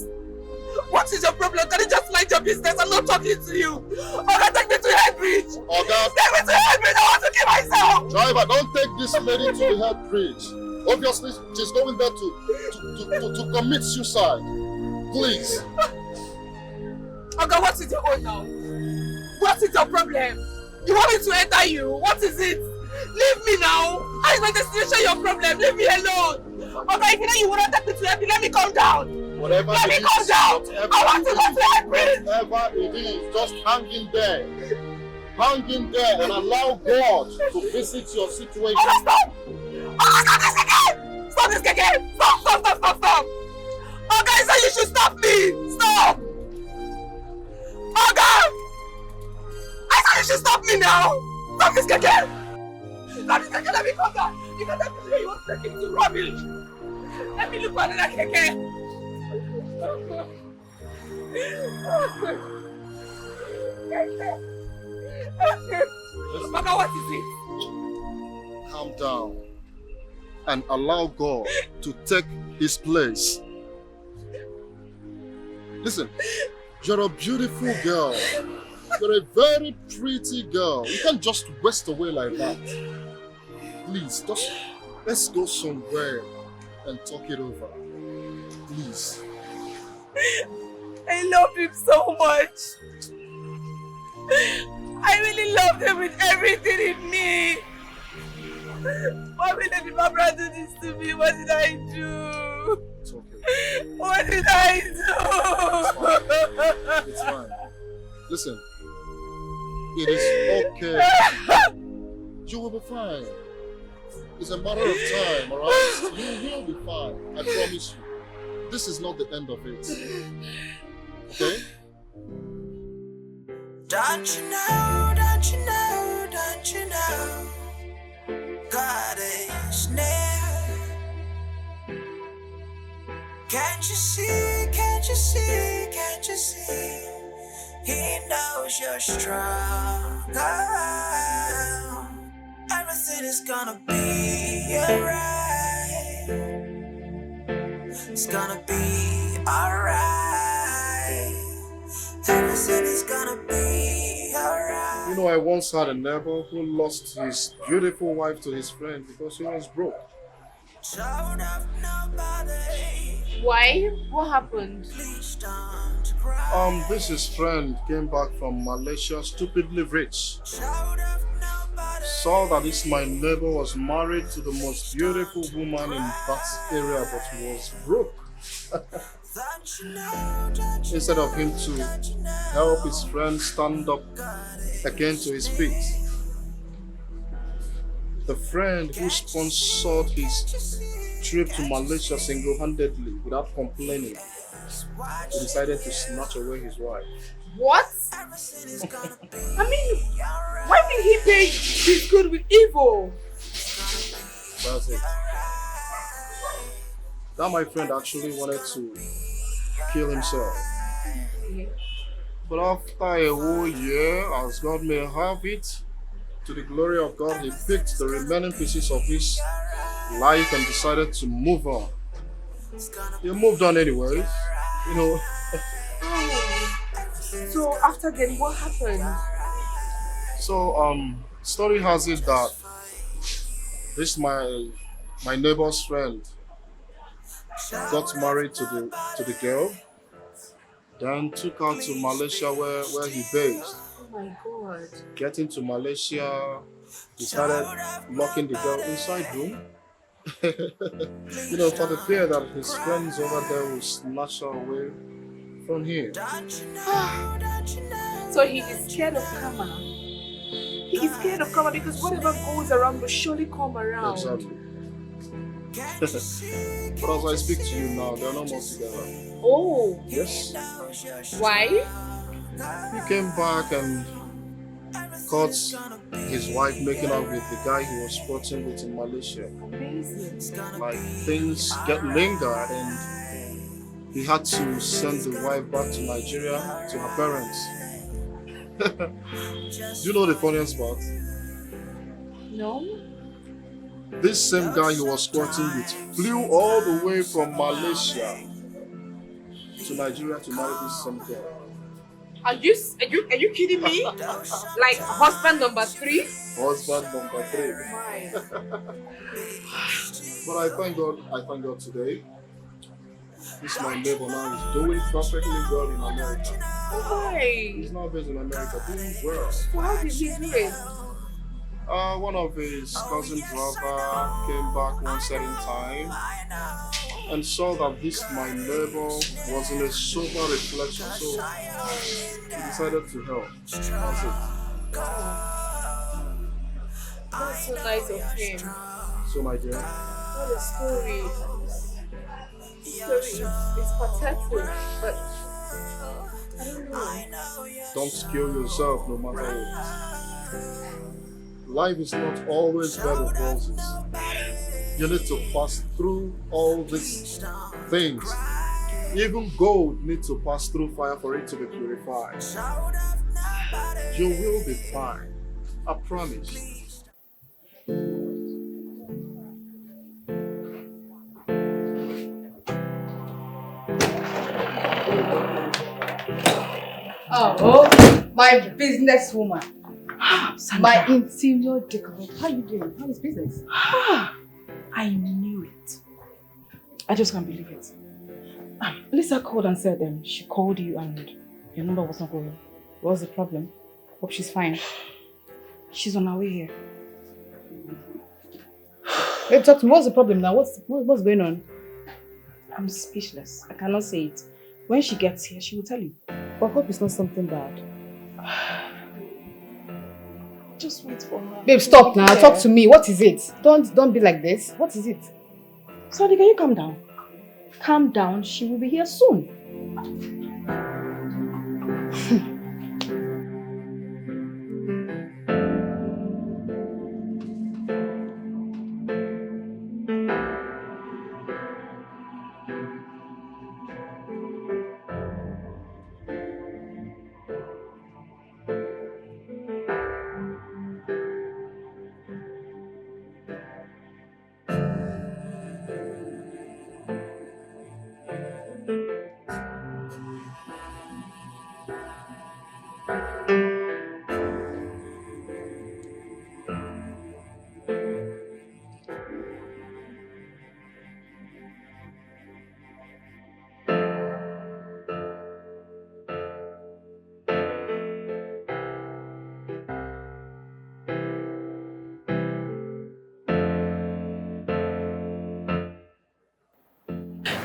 What is your problem? Can you just mind your business? I'm not talking to you. Oh God, take me to the head bridge. Oh God. Take me to the head bridge. I want to kill myself. Driver, don't take this lady to the head bridge. Obviously, she's going there to commit suicide. Please. Okay, what is your own now? What is your problem? You want me to enter you? What is it? Leave me now. How is my destination your problem? Leave me alone. Okay, if you know you want to take me to heaven, let me come down. Whatever let me come down. I want to go to heaven. Whatever it is, just hang in there. Hang in there and allow God to visit your situation. Oh, stop! Oh, stop this again! Stop this again! Stop! Okay, so you should stop me! Stop! Okay! I said you should stop me now! Stop this again! Stop this again, let me come down! You can take me where you want to take me to rubbish! Let me look for another keke! Mama, what is it? Calm down and allow God to take his place. Listen, you're a beautiful girl. You're a very pretty girl. You can't just waste away like that. Please, just let's go somewhere and talk it over. Please. I love him so much. I really loved him with everything in me. Why will Lady Barbara do this to me? What did I do? It's okay. What did I do? It's fine. Listen, it is okay. You will be fine. It's a matter of time, alright? You will be fine. I promise you. This is not the end of it. Okay? Don't you know, God is near. Can't you see, He knows you're strong. Everything is gonna be alright. It's gonna be alright. Everything is gonna be alright. You know, I once had a neighbor who lost his beautiful wife to his friend because he was broke. Why? What happened? This his friend came back from Malaysia stupidly rich. Saw that this my neighbor was married to the most beautiful woman in that area but was broke. Instead of him to help his friend stand up again to his feet, the friend who sponsored his trip to Malaysia single-handedly without complaining, he decided to snatch away his wife. What? I mean, why did he pay his good with evil? That's it. That my friend actually wanted to kill himself. But after a whole year, as God may have it, to the glory of God, he picked the remaining pieces of his life and decided to move on. He moved on anyways, you know. So after then, what happened? So story has it that this my neighbor's friend got married to the girl, then took her to Malaysia where he based. Oh my God. Getting to Malaysia, he started locking the girl inside room. You know, for the fear that his friends over there will snatch her away from him. So he is scared of karma. He is scared of karma because whatever goes around will surely come around. Exactly. But as I speak to you now, they are no more together. Oh. Yes. Why? He came back and caught his wife making out with the guy he was sporting with in Malaysia. Amazing. Like things get lingered and he had to send the wife back to Nigeria to her parents. Do you know the funniest part? No. This same guy he was squatting with flew all the way from Malaysia to Nigeria to marry this same girl. Are you kidding me? Like husband number 3? Husband number 3. But I thank God today This my neighbor now is doing perfectly well in America. Why? He's now based in America, doing well. So how did he do it? One of his cousin brother came back one certain time and saw that this my neighbor was in a sober reflection, so he decided to help. That's it. That's so nice of him. So my dear, What a story. This story is pathetic, but I don't know. don't kill yourself no matter what. Life is not always bed of roses. You need to pass through all these things. Even gold needs to pass through fire for it to be purified. You will be fine. I promise. Oh, my businesswoman. My interior decor. How are you doing? How is business? I knew it. I just can't believe it. Lisa called and said she called you and your number was not going. What's the problem? Hope she's fine. She's on her way here. Babe, talk to me. What's the problem now? What's going on? I'm speechless. I cannot say it. When she gets here, she will tell you. But I hope it's not something bad. Just wait for her. Babe, stop now. Talk to me. What is it? Don't be like this. What is it? Sorry, can you calm down? Calm down. She will be here soon.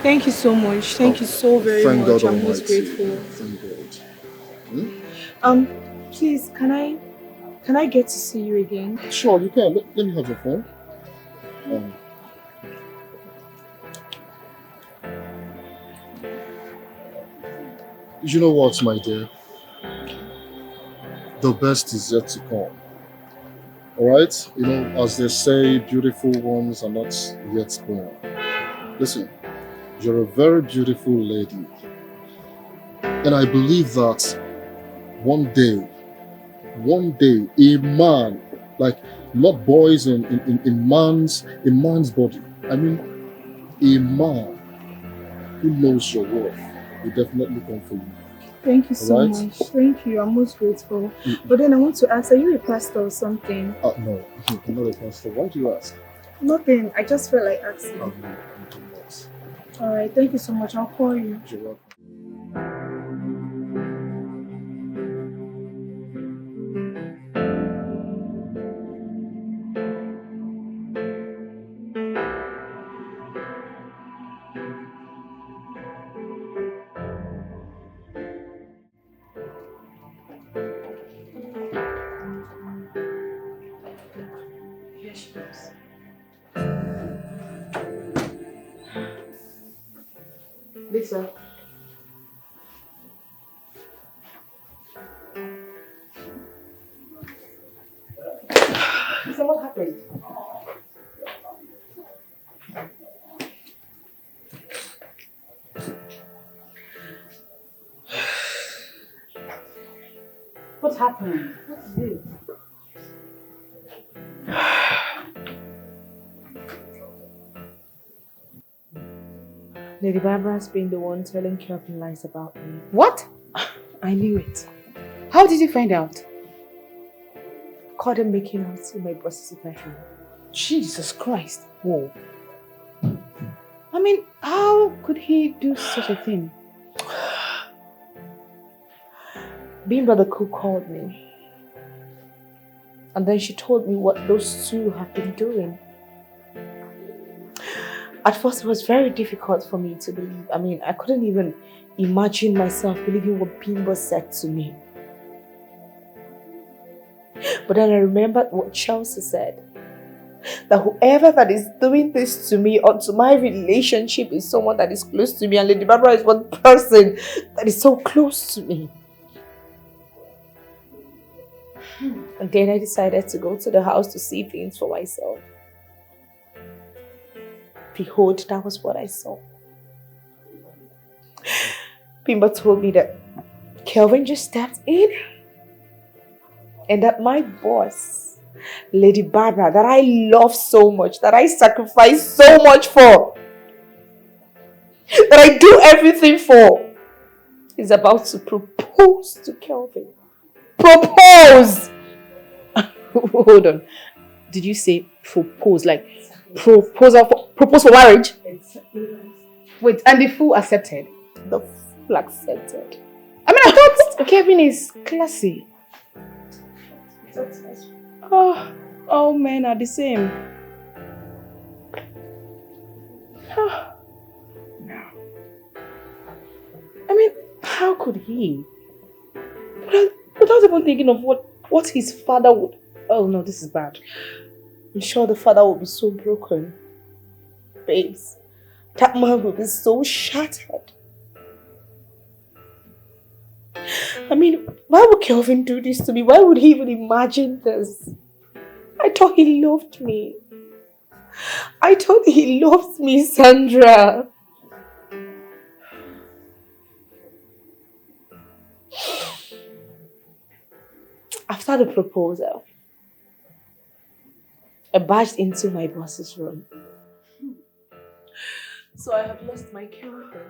Thank you so much. Thank you so very Thank much. God I'm most Almighty. grateful. Thank God. Please, can I get to see you again? Sure, you can. Let me have your phone. You know what, my dear? The best is yet to come. Alright? You know, as they say, beautiful ones are not yet born. Listen, you're a very beautiful lady. And I believe that one day, a man, like not boys in man's body. I mean, a man who knows your worth will definitely come for you. Thank you so Right? much. Thank you. I'm most grateful. But then I want to ask, are you a pastor or something? No, I'm not a pastor. Why do you ask? Nothing. I just felt like asking. I'm not. Alright, thank you so much. I'll call you. You're welcome. Here she goes. Lisa. Lisa, what happened? What happened? What is it? Lady Barbara's been the one telling Kelvin lies about me. What? I knew it. How did you find out? Caught him making out in my boss's bedroom. Jesus Christ. Whoa. I I mean, how could he do such a thing? Bimba the cook called me. And then she told me what those two have been doing. At first, it was very difficult for me to believe. I mean, I couldn't even imagine myself believing what Bimba said to me. But then I remembered what Chelsea said. That whoever that is doing this to me or to my relationship is someone that is close to me. And Lady Barbara is one person that is so close to me. And then I decided to go to the house to see things for myself. Behold, that was what I saw. Bimba told me that Kelvin just stepped in and that my boss, Lady Barbara, that I love so much, that I sacrifice so much for, that I do everything for, is about to propose to Kelvin. Propose! Hold on. Did you say propose? Like propose for marriage? Wait, and the fool accepted? The fool accepted. I mean, I thought Kevin is classy. All men are the same. No. I mean, how could he? Without even thinking of what his father would... Oh no, this is bad. I'm sure the father would be so broken. Babes, that man would be so shattered. I mean, why would Kelvin do this to me? Why would he even imagine this? I thought he loved me. I thought he loves me, Sandra. After the proposal, I barged into my boss's room. So I have lost my Kelvin.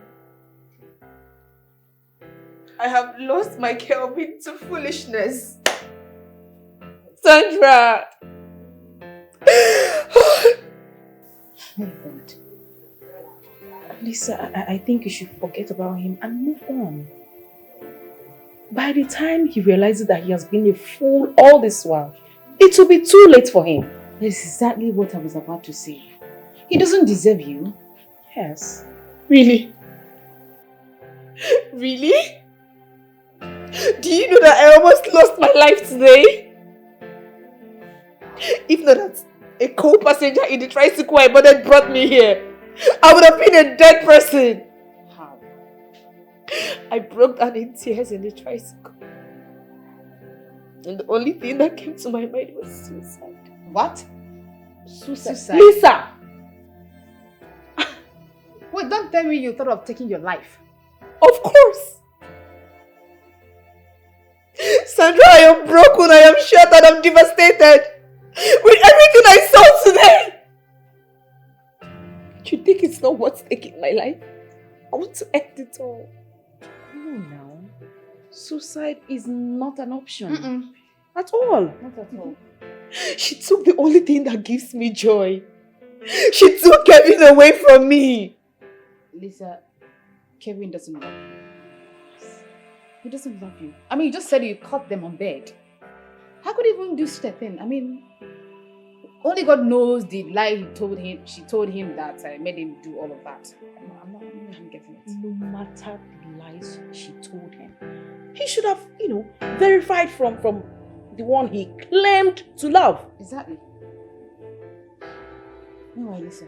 I have lost my Kelvin to foolishness. Sandra! Oh God. Lisa, I think you should forget about him and move on. By the time he realizes that he has been a fool all this while, it will be too late for him. That's exactly what I was about to say. He doesn't deserve you. Yes. Really? Really? Do you know that I almost lost my life today? If not that a co-passenger in the tricycle I boarded brought me here, I would have been a dead person. How? I broke down in tears in the tricycle. And the only thing that came to my mind was suicide. What? Suicide. Lisa! Wait, don't tell me you thought of taking your life. Of course! Sandra, I am broken, I am shattered, I'm devastated. With everything I saw today. You think it's not worth taking my life? I want to end it all. No, now. Suicide is not an option. Mm-mm. At all. Not at all. She took the only thing that gives me joy. She took Kevin away from me. Lisa, Kevin doesn't love you. He doesn't love you. I mean, you just said you caught them on bed. How could he even do such a thing? I mean, only God knows the lie she told him that made him do all of that. I'm not even getting it. No matter the lies she told him, he should have, verified from the one he claimed to love. Exactly. No, Lisa.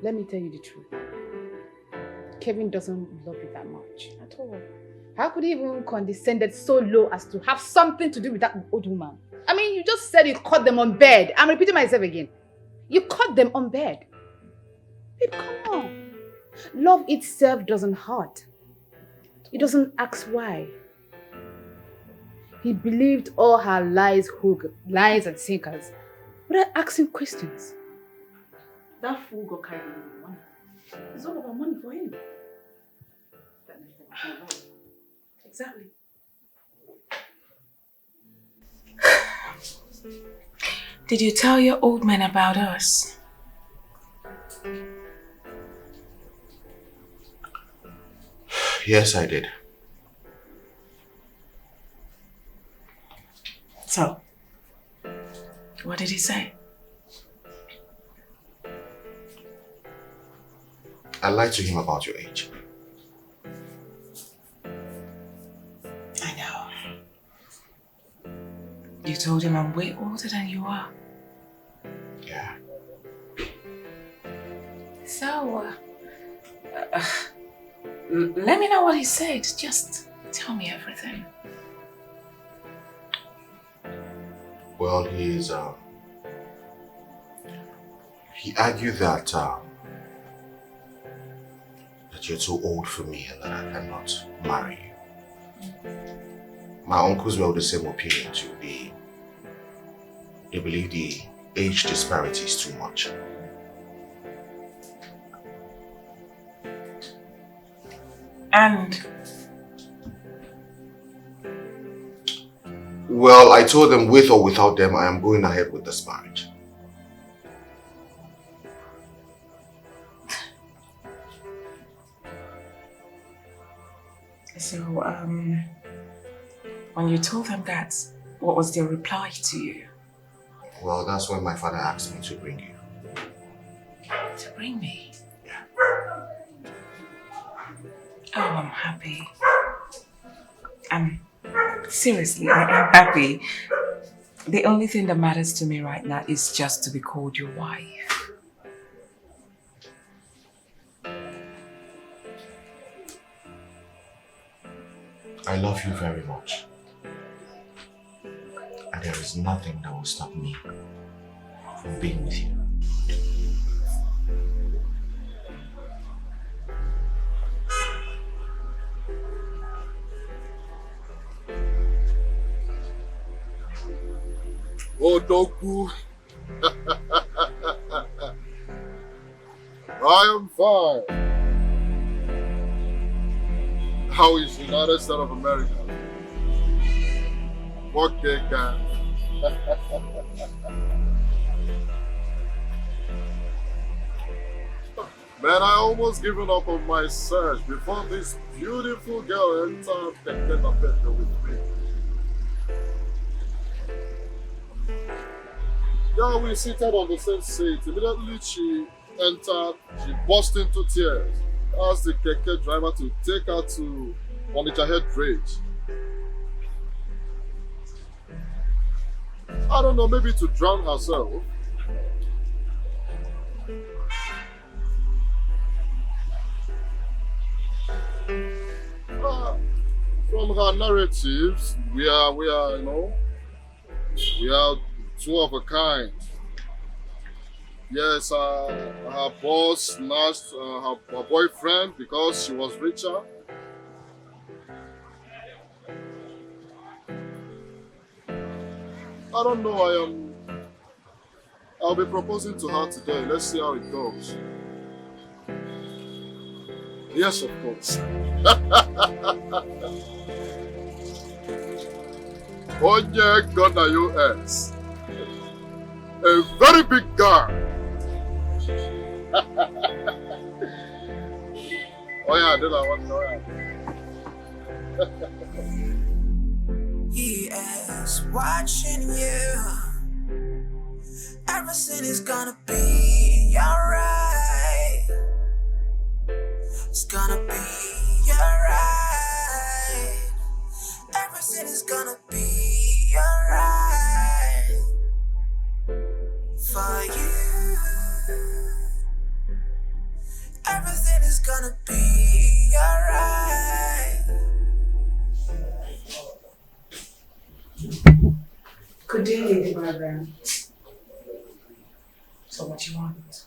Let me tell you the truth. Kevin doesn't love you that much. At all. How could he even condescended so low as to have something to do with that old woman? I mean, you just said you caught them on bed. I'm repeating myself again. You caught them on bed. Babe, come on. Love itself doesn't hurt. It doesn't ask why. He believed all her lies and sinkers without asking questions. That fool got carried away with money. It's all about money for him. Exactly. Did you tell your old man about us? Yes, I did. So, what did he say? I lied to him about your age. I know. You told him I'm way older than you are. Yeah. So, let me know what he said. Just tell me everything. Well, he argued that you're too old for me and that I cannot marry you. My uncles were of the same opinion too. They believe the age disparity is too much. And? Well, I told them with or without them, I am going ahead with this marriage. So, when you told them that, what was their reply to you? Well, that's when my father asked me to bring you. To bring me? Yeah. Oh, I'm happy. Seriously, I'm happy. The only thing that matters to me right now is just to be called your wife. I love you very much. And there is nothing that will stop me from being with you. Odoku. I am fine. How is the United States of America? What can Man, I almost given up on my search before this beautiful girl entered the bed with me. Yeah, we seated on the same seat. Immediately she entered, she burst into tears. Asked the keke driver to take her to Monalisa Bridge. I don't know, maybe to drown herself. From her narratives, we are, you know, we are two of a kind. Yes, her boss snatched her boyfriend because she was richer. I don't know, I'll be proposing to her today. Let's see how it goes. Yes, of course. Onye Ghana US. A very big guy. Oh yeah, I did that one. Oh yeah. He is watching you. Everything is gonna be alright. It's gonna be alright. Everything is gonna be alright for you. Everything is gonna be alright. Good day, Lady Barbara. So what you want?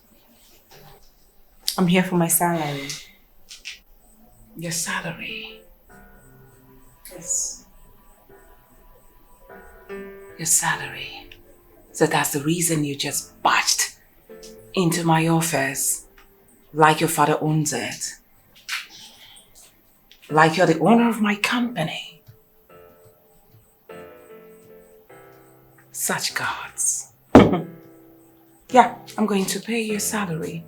I'm here for my salary. Your salary? Yes. Your salary. So that's the reason you just barged into my office like your father owns it. Like you're the owner of my company. Such gods. Yeah, I'm going to pay your salary.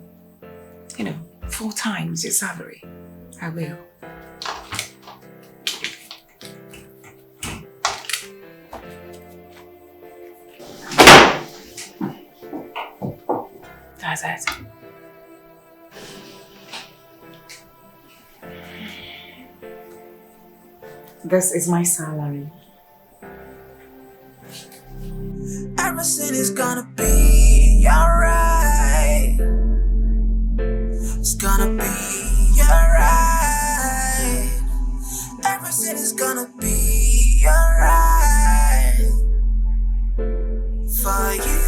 4 times your salary. I will. What's that? This is my salary. Everything is gonna be alright. It's gonna be alright. Everything is gonna be alright for you.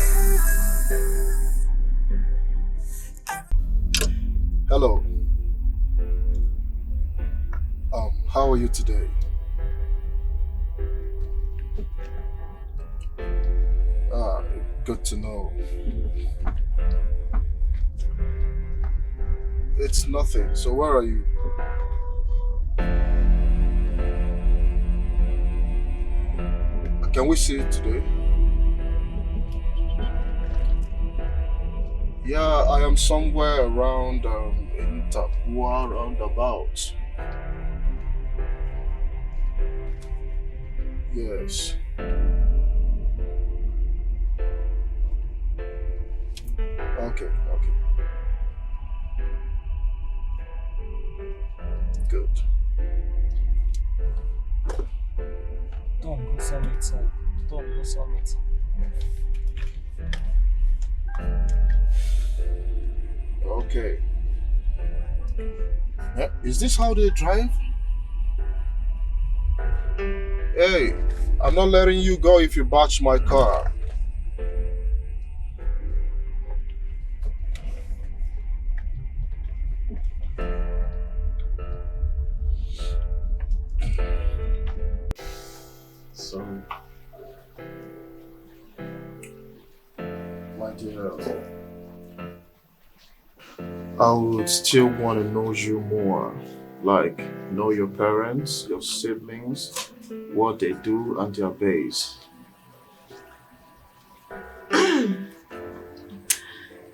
Hello. How are you today? Good to know. It's nothing. So where are you? Can we see it today? Yeah, I am somewhere around in Tapua roundabout. Yes. Okay. Good. Don't go summit, sir. Don't go summit. Okay. Yeah, is this how they drive? Hey, I'm not letting you go if you batch my car. Sorry. My dear, I would still want to know you more. Like, know your parents, your siblings, what they do, and their base.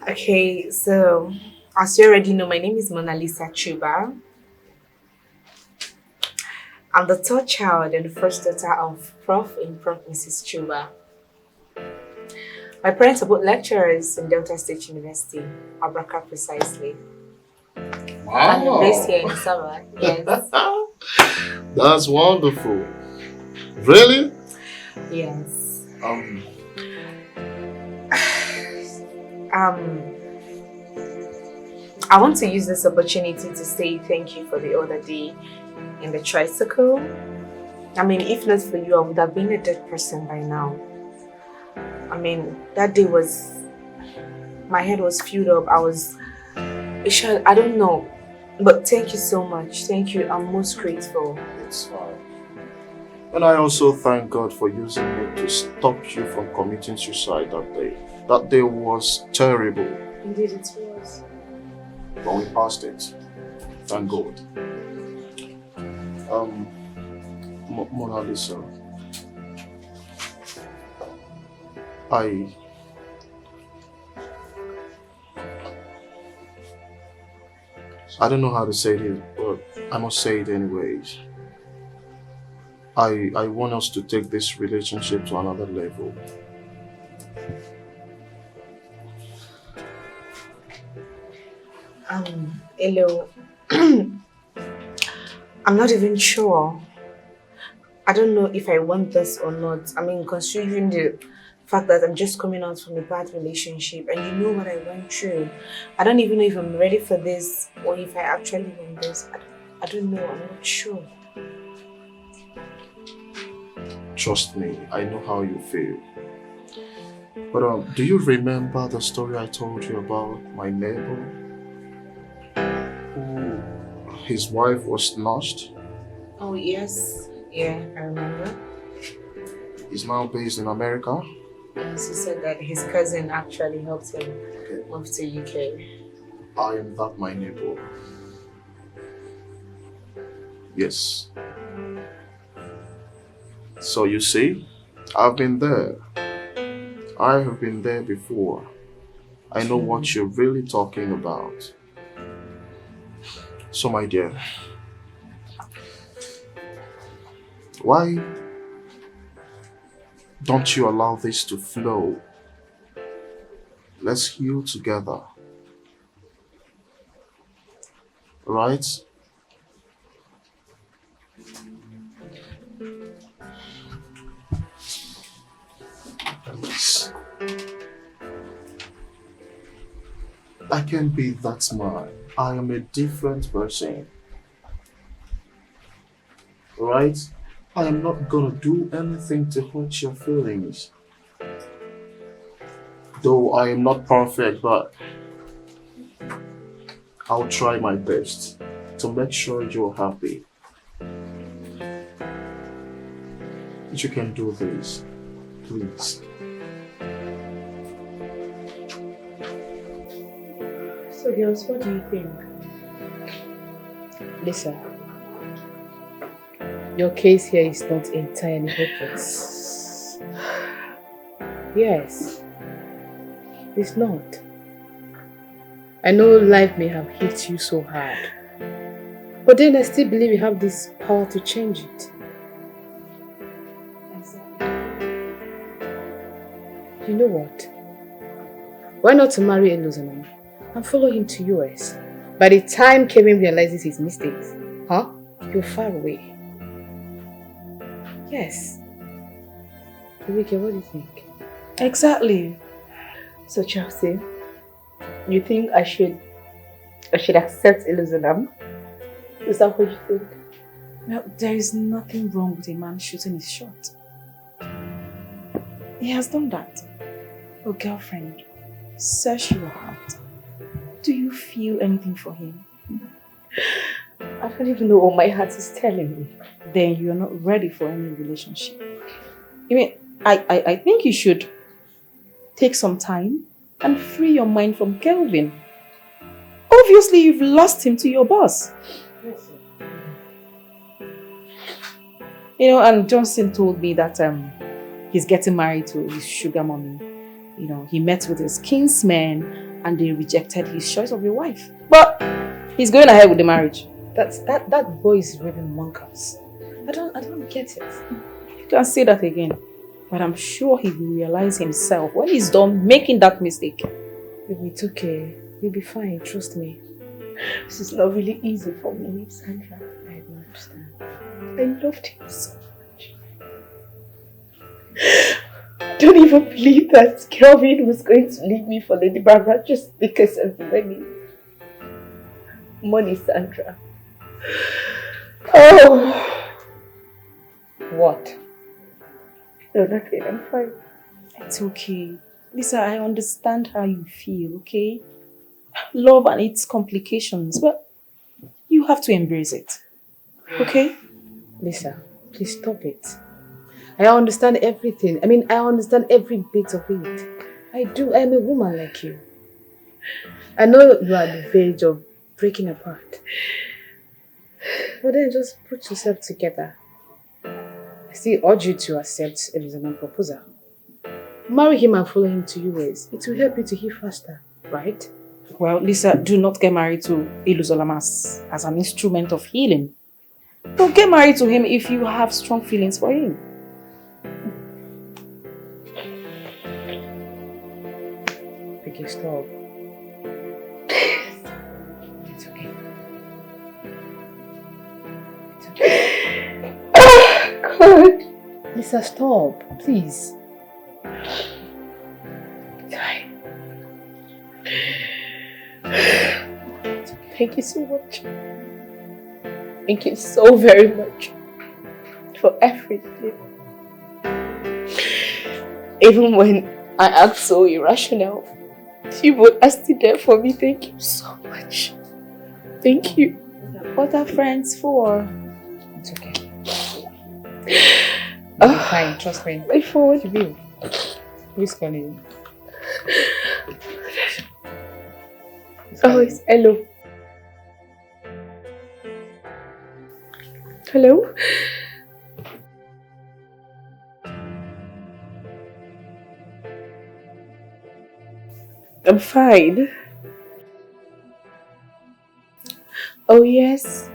Okay, so as you already know, my name is Monalisa Chuba. I'm the third child and first daughter of Prof and Prof Mrs. Chuba. My parents are both lecturers in Delta State University, Abraka precisely. Wow. I'm based here in Saba, yes. That's wonderful. Really? Yes. I want to use this opportunity to say thank you for the other day in the tricycle. I mean, if not for you, I would have been a dead person by now. I mean, that day my head was filled up. I don't know. But thank you so much. Thank you. I'm most grateful. It's fine. And I also thank God for using me to stop you from committing suicide that day. That day was terrible. Indeed it was. But we passed it. Thank God. Monalisa. I don't know how to say this, but I must say it anyways. I want us to take this relationship to another level. Hello. I'm not even sure. I don't know if I want this or not. I mean, considering the fact that I'm just coming out from a bad relationship and you know what I went through. I don't even know if I'm ready for this or if I actually want this. I don't know. I'm not sure. Trust me, I know how you feel. But do you remember the story I told you about my neighbor? Who his wife was snatched? Oh yes. Yeah, I remember. He's now based in America? Yes, he said that his cousin actually helped him move to UK. I am that my neighbor. Yes. So you see, I've been there. I have been there before. I know what you're really talking about. So my dear, why don't you allow this to flow? Let's heal together. right? I can't be that man. I am a different person, right? I am not gonna do anything to hurt your feelings. Though I am not perfect, but I'll try my best to make sure you're happy. You can do this, please. So girls, what do you think? Listen, your case here is not entirely hopeless. Yes, it's not. I know life may have hit you so hard, but then I still believe you have this power to change it. You know what? Why not to marry Elozanam and follow him to US? By the time Kevin realizes his mistakes, you're far away. Yes. Eureka, what do you think? Exactly. So Chelsea, you think I should accept Elozanam? Is that what you think? Well, there is nothing wrong with a man shooting his shot. He has done that. Oh, girlfriend, search your heart. Do you feel anything for him? I don't even know what my heart is telling me. Then you are not ready for any relationship. I mean, I think you should take some time and free your mind from Kelvin. Obviously, you've lost him to your boss. Yes, You know, and Johnson told me that he's getting married to his sugar mommy. You know, he met with his kinsmen and they rejected his choice of a wife. But he's going ahead with the marriage. that boy is raving monkers. I don't get it. You can say that again. But I'm sure he will realize himself when he's done making that mistake. Baby, it's okay. You'll be fine, trust me. This is not really easy for me, Sandra. I don't understand. I loved him so much. I don't even believe that Kelvin was going to leave me for Lady Barbara just because of money. Money, Sandra. Oh! What? No, nothing. I'm fine. It's okay. Lisa, I understand how you feel, okay? Love and its complications, but you have to embrace it. Okay? Lisa, please stop it. I understand everything. I mean, I understand every bit of it. I do. I'm a woman like you. I know you are at the verge of breaking apart. But then just put yourself together. I still urge you to accept Elizabeth's proposal. Marry him and follow him to US. It will help you to heal faster, right? Well, Lisa, do not get married to Eluzolama as an instrument of healing. Don't get married to him if you have strong feelings for him. Vicky, stop. It's okay. It's okay. Oh, God. Lisa, stop, please. Thank you so much. Thank you so very much for everything. Even when I act so irrational, you both are still there for me. Thank you so much. Thank you. What are friends for? It's okay. You'll be fine, trust me. My phone. You will. Who's calling? Oh, it's hello. Hello? I'm fine. Oh, yes.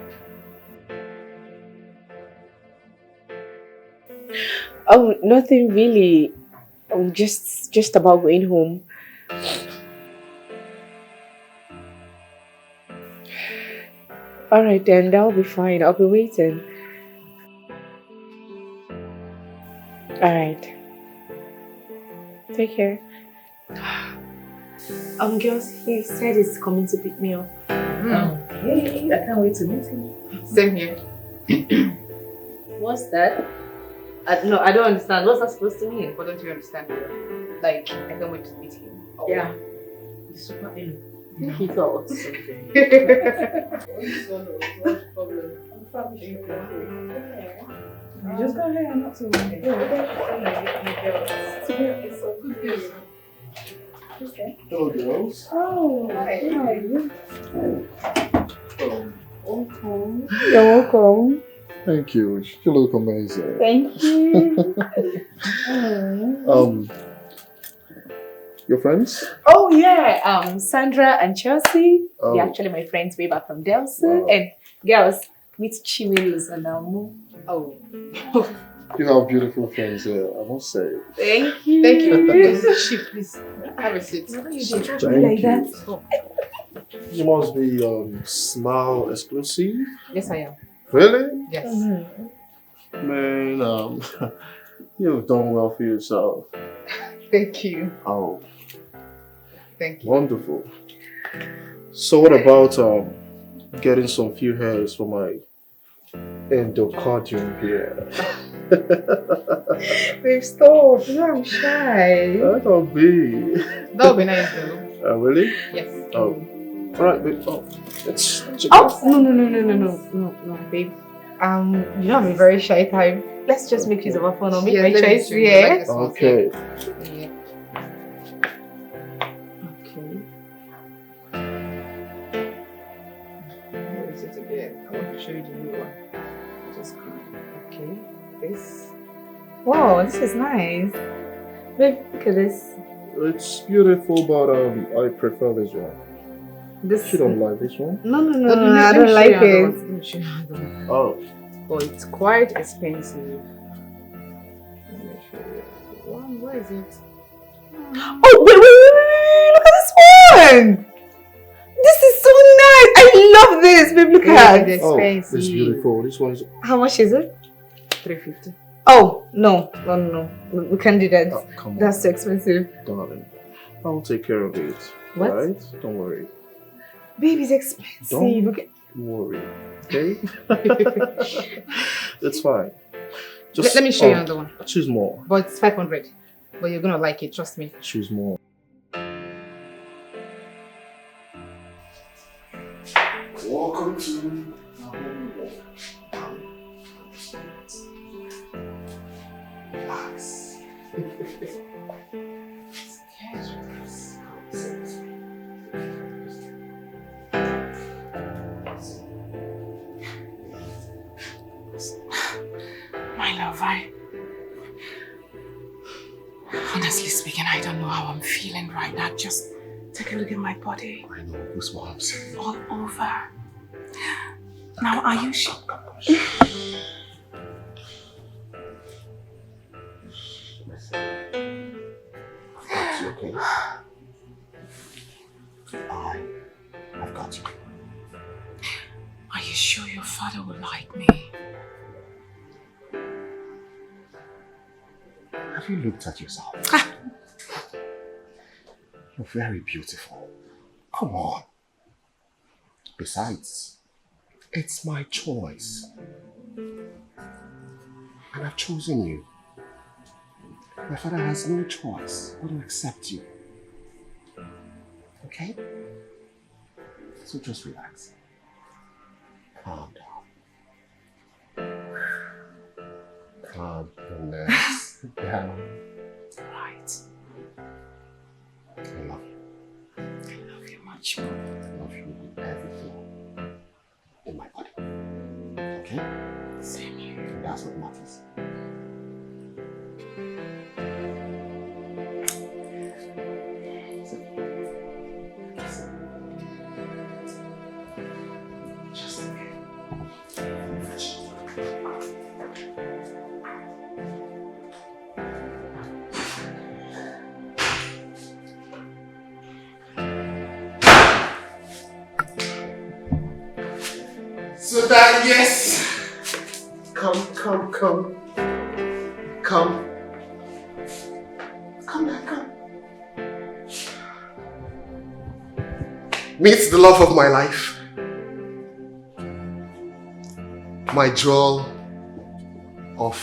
Oh, nothing really. I'm just about going home. Alright then, that'll be fine. I'll be waiting. Alright. Take care. Girls, he said he's coming to pick me up. Okay, I can't wait to meet him. Same here. What's that? No, I don't understand. What's that supposed to mean? What don't you understand? Like, I can't wait to meet him. Yeah. The super elo. He thought something. Just go ahead, I'm not too worried. It's so good. Okay. Hello, girls. Oh, hi. How are you? Welcome. You're welcome. Thank you. You look amazing. Thank you. Your friends? Oh yeah, Sandra and Chelsea. Oh. They're actually my friends way back from Delsa. Wow. And girls, meet Chimilus and Amu. Oh. You have beautiful friends here, I must say. Thank you. Thank you. Please. Have a seat. Thank you. You must be Smile exclusive. Yes, I am. Really? Yes. Man, you've done well for yourself. Thank you. Oh, Thank you. wonderful. So what about getting some few hairs for my endocardium here? Babe, stop. You know I'm shy. That'll be. That'll be nice though. Really? Yes. Oh. Alright, babe. Oh, let's check Oh no, babe. You know I'm a very shy type. Let's just make use of our phone or make my choice. Yeah. Okay. Yeah. Okay. What is it again? I want to show you the new one. Just okay. This. Wow, this is nice. Babe, look at this. It's beautiful, but I prefer this one. This. You don't like this one? No, I don't like it. Let me show you another one. Oh. Oh, it's quite expensive. Let me show you the one. Where is it? Oh, wait, look at this one! This is so nice! I love this, babe, look at it. It's Oh, expensive. it's beautiful. This one's... How much is it? 350. Oh, no. We can't do that. Oh, come on. That's too expensive. Darling, I'll take care of it. What? Right? Don't worry. Babe, it's expensive. Don't Okay. worry. Okay? It's fine. Let me show you another one. Choose more. But it's 500. But you're gonna like it, trust me. Choose more. Welcome to Nollywood. Relax. My love, honestly speaking, I don't know how I'm feeling right now. Just take a look at my body. I know, goosebumps. All over. Now, are you sure? Got you, okay? I've got you. Are you sure your father will like me? Have you looked at yourself? You're very beautiful. Come on. Besides, it's my choice. And I've chosen you. My father has no choice but to accept you. Okay? So just relax. Calm down. Calm your nerves down. Right. I love you. I love you much more. I love you with everything in my body. Okay? Same here. And that's what matters. yes. Come. Come here, come. Meet the love of my life. My jewel of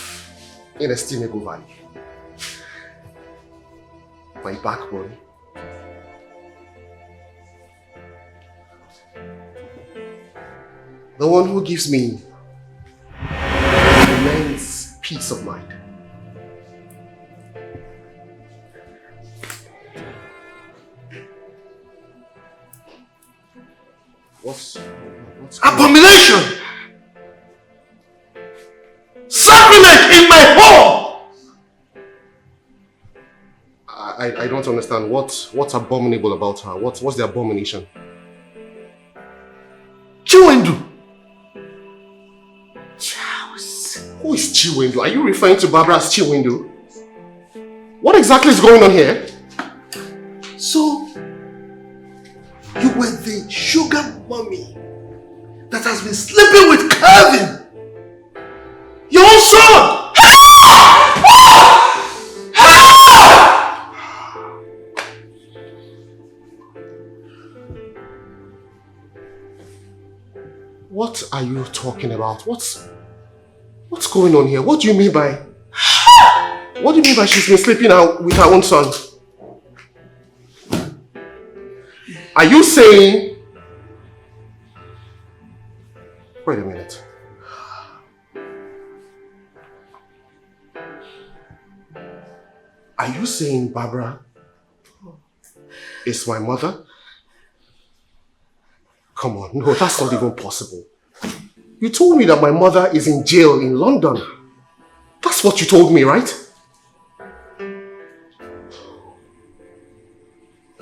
inestimable value. My backbone. The one who gives me immense peace of mind. What's Abomination! Sacrilege in my home! I don't understand. What's abominable about her? What's the abomination? Chiwendu! Who is Chiwendu? Are you referring to Barbara as Chiwendu? What exactly is going on here? So, you were the sugar mommy that has been sleeping with Calvin! Your own son! What are you talking about? What's going on here? What do you mean by she's been sleeping out with her own son? Are you saying... Wait a minute. Are you saying Barbara is my mother? Come on, no, that's not even possible. You told me that my mother is in jail in London. That's what you told me, right?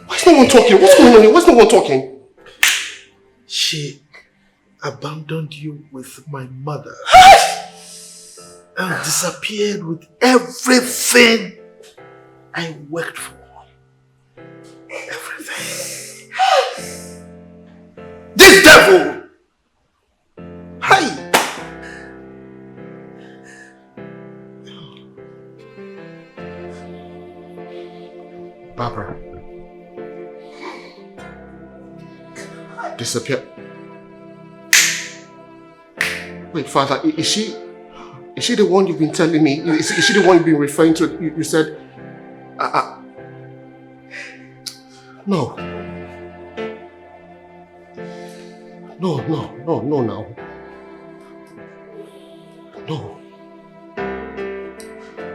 Why is no one talking? What's going on here? Why's no one talking? She abandoned you with my mother and disappeared with everything I worked for. Everything. This devil! Hi! Barbara. Disappear. Wait, Father, is she the one you've been telling me? Is she the one you've been referring to? You said... No. No, now. No.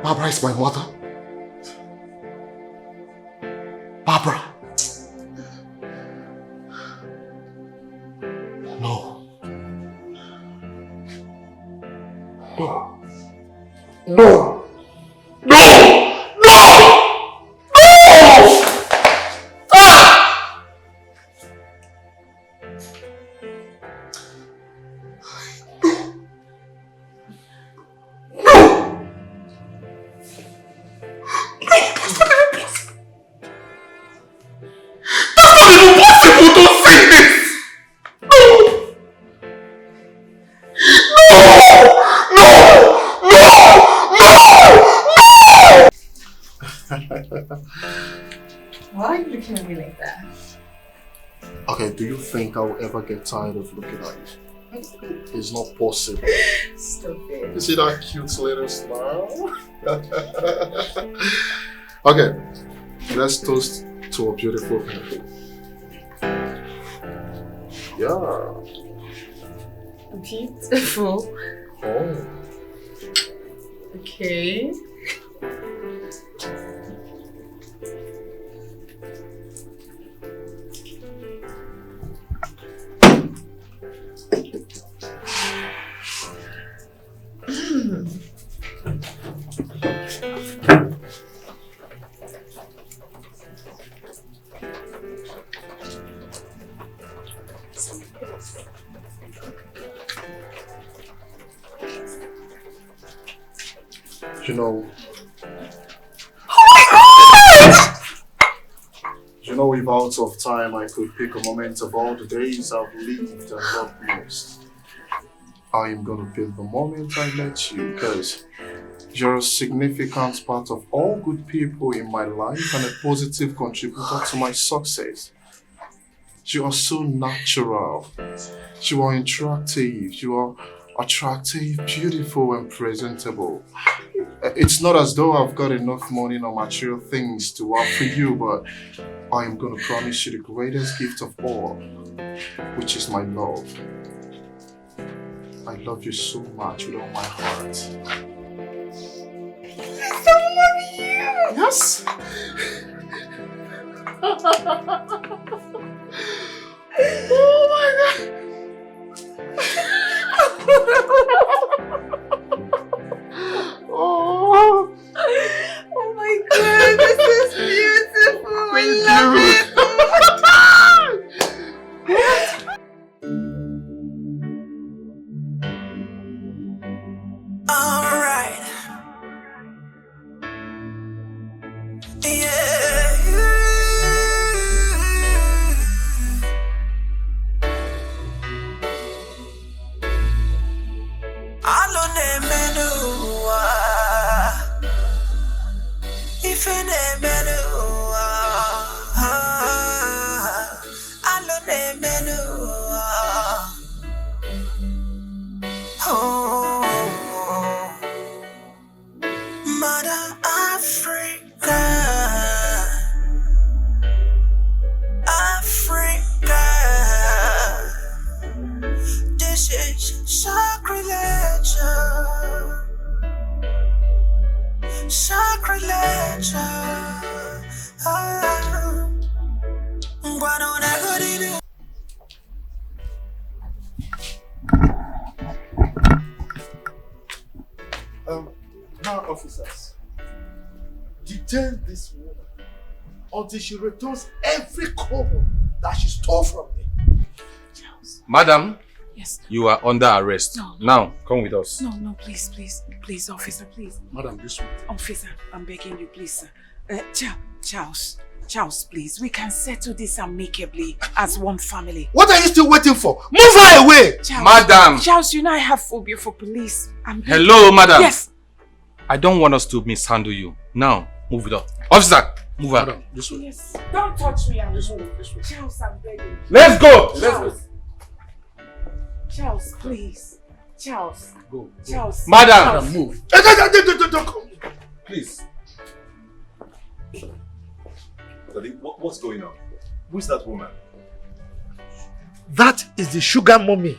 Barbara is my mother. Barbara. No. Why are you looking at me like that? Okay, do you think I will ever get tired of looking at you? It's not possible. Stop it. You see that cute little smile? Okay, let's toast to a beautiful country. Yeah. Beautiful. Oh. Okay. You know, if out of time I could pick a moment of all the days I've lived and loved most, I am gonna feel the moment I met you because you're a significant part of all good people in my life and a positive contributor to my success. You are so natural. You are interactive. You are attractive, beautiful, and presentable. It's not as though I've got enough money or material things to offer you, but I am going to promise you the greatest gift of all, which is my love. I love you so much with all my heart. I so love you! Yes! Oh my God! Oh. Oh my God, this is beautiful! I love it! Alright. Yeah. Mother Africa, Africa, this is sacrilege, sacrilege. Now, officers, detain this woman until she returns every kobo that she stole from me. Madam, yes, you are under arrest. No. Now, come with us. No, please, officer, please. Madam, this way. Officer, I'm begging you, please, sir. Charles, please, we can settle this amicably as one family. What are you still waiting for? Move her away! Charles, Madam! Charles, you know I have phobia for police. Hello, madam. Yes. I don't want us to mishandle you. Now, move it up. Officer, move her. Madam, this way. Yes. Don't touch me. This way. Charles, I'm begging. Let's go! Charles. Charles, please. Charles. Go. Charles. Madam! Madam, move. Don't come. Please. Daddy, what's going on? Who's that woman? That is the sugar mommy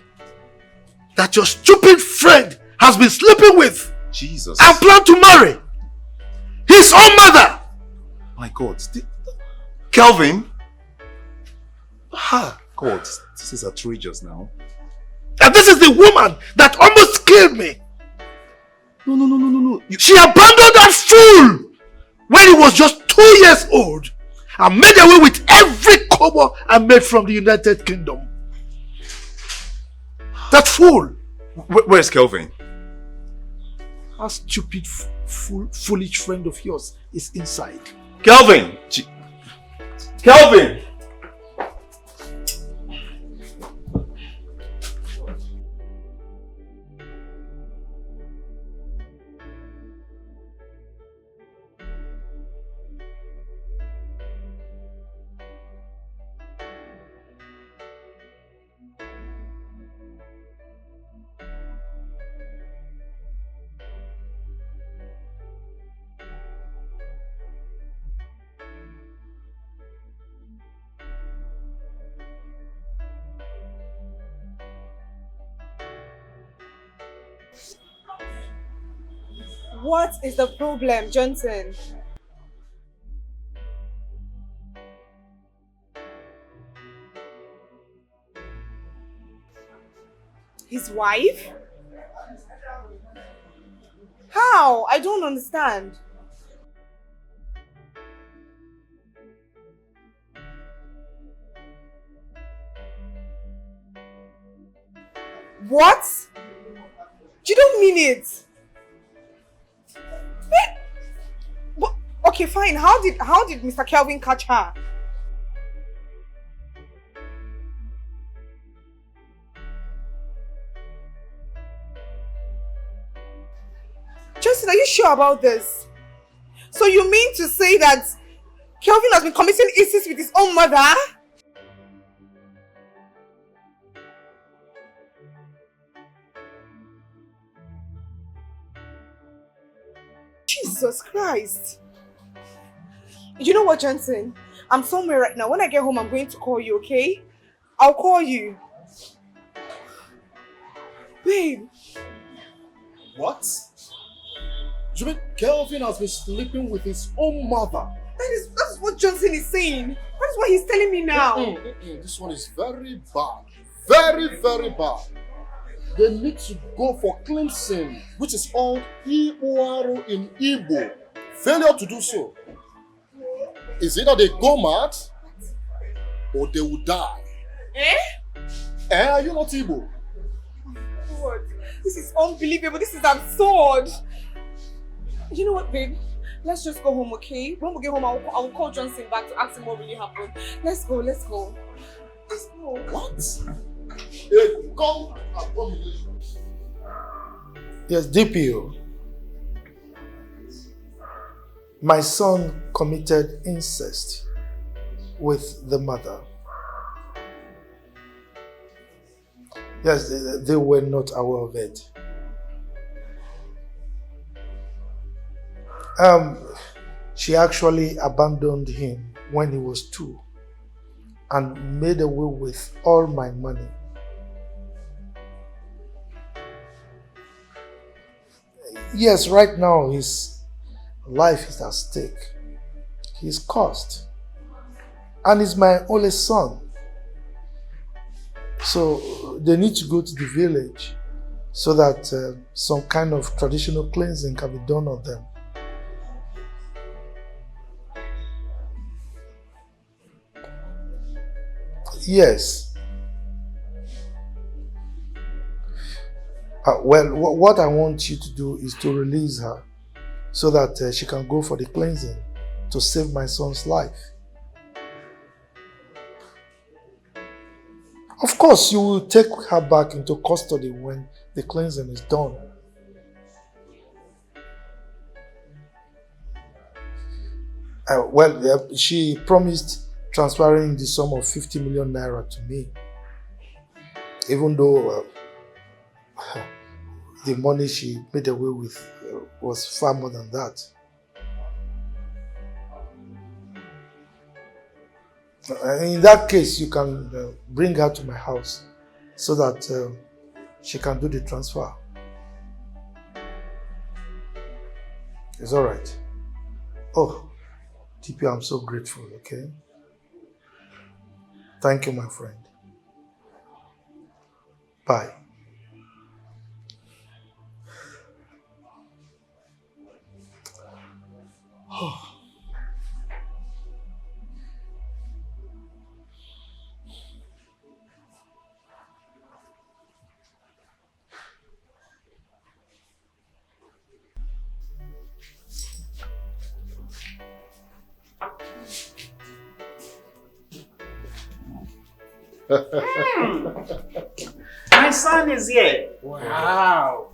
that your stupid friend has been sleeping with. Jesus. And plan to marry. His own mother. My God. Kelvin? Ha. God, this is outrageous now. And this is the woman that almost killed me. No. She abandoned that fool when he was just 2 years old and made away with every kobo I made from the United Kingdom. That fool. Where's Kelvin? That stupid, foolish friend of yours is inside. Kelvin! Kelvin! What is the problem, Johnson? His wife? How? I don't understand. What? You don't mean it? But, okay, fine. How did Mr. Kelvin catch her? Johnson, are you sure about this? So you mean to say that Kelvin has been committing incest with his own mother? Jesus Christ. You know what, Johnson? I'm somewhere right now. When I get home, I'm going to call you, okay? I'll call you. Babe. What? You mean Kelvin has been sleeping with his own mother? That's what Johnson is saying. That's what he's telling me now. This one is very bad. Very, very bad. They need to go for cleansing, which is called Ibuaru in Igbo. Failure to do so is either they go mad or they will die. Are you not Igbo? God, this is unbelievable. This is absurd. You know what, babe? Let's just go home, okay? When we get home, I will call Johnson back to ask him what really happened. Let's go. Let's go. What? Come abomination. Yes, DPO. My son committed incest with the mother. Yes, they were not aware of it. She actually abandoned him when he was 2 and made away with all my money. Yes, right now his life is at stake. He's cursed. And he's my only son. So they need to go to the village so that some kind of traditional cleansing can be done on them. Yes. Well, what I want you to do is to release her so that she can go for the cleansing to save my son's life. Of course, you will take her back into custody when the cleansing is done. She promised transferring the sum of 50 million naira to me, even though the money she made away with was far more than that. In that case, you can bring her to my house so that she can do the transfer. It's all right. Oh, TP, I'm so grateful, okay? Thank you, my friend. Bye. Oh. My son is here. Wow.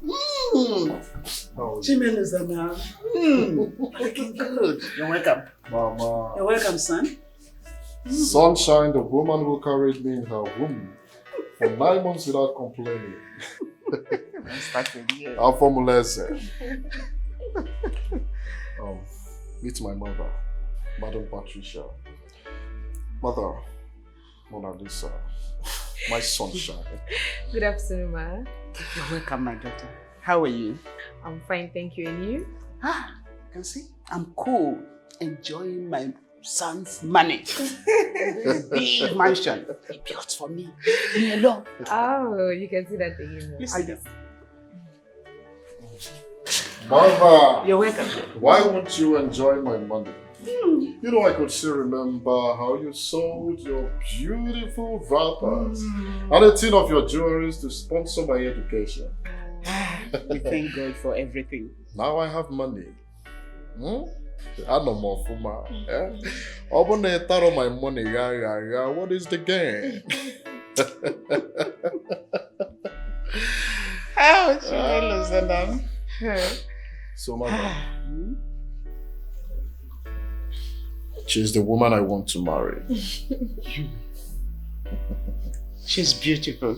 Chimen is there now. Looking good. You're welcome. Mama. You're welcome, son. Sunshine, the woman who carried me in her womb for 9 months without complaining. I'm from Monalisa. Meet my mother, Madam Patricia. Mother, Monalisa, my sunshine. Good afternoon, ma. You're welcome, my daughter. How are you? I'm fine, thank you. And you? Ah, you can see I'm cool, enjoying my son's money. A big mansion he built for me. Me alone. Oh, you can see that again. Listen. Mother, you're welcome. Why won't you enjoy my money? You know, I could still remember how you sold your beautiful wrappers and a tin of your jewelries to sponsor my education. We thank God for everything. Now I have money. I no more for my. I want to throw my money. What is the game? So, mother, she's the woman I want to marry. She's beautiful.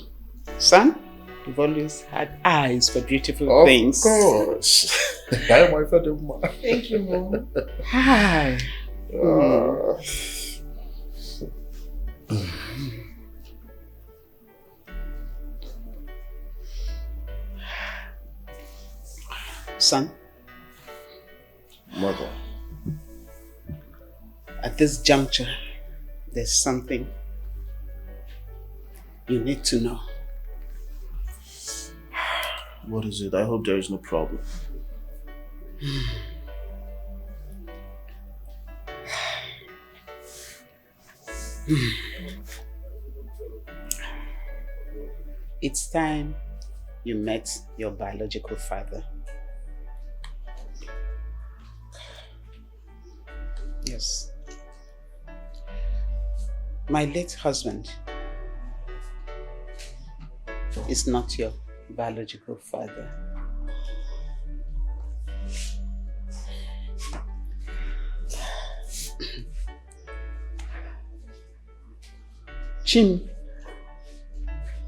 Son, you've always had eyes for beautiful things. Of course. I am my father, woman. Thank you, Mom. Hi. Son. Mother. At this juncture, there's something you need to know. What is it? I hope there is no problem. It's time you met your biological father. Yes. My late husband is not your biological father. Chim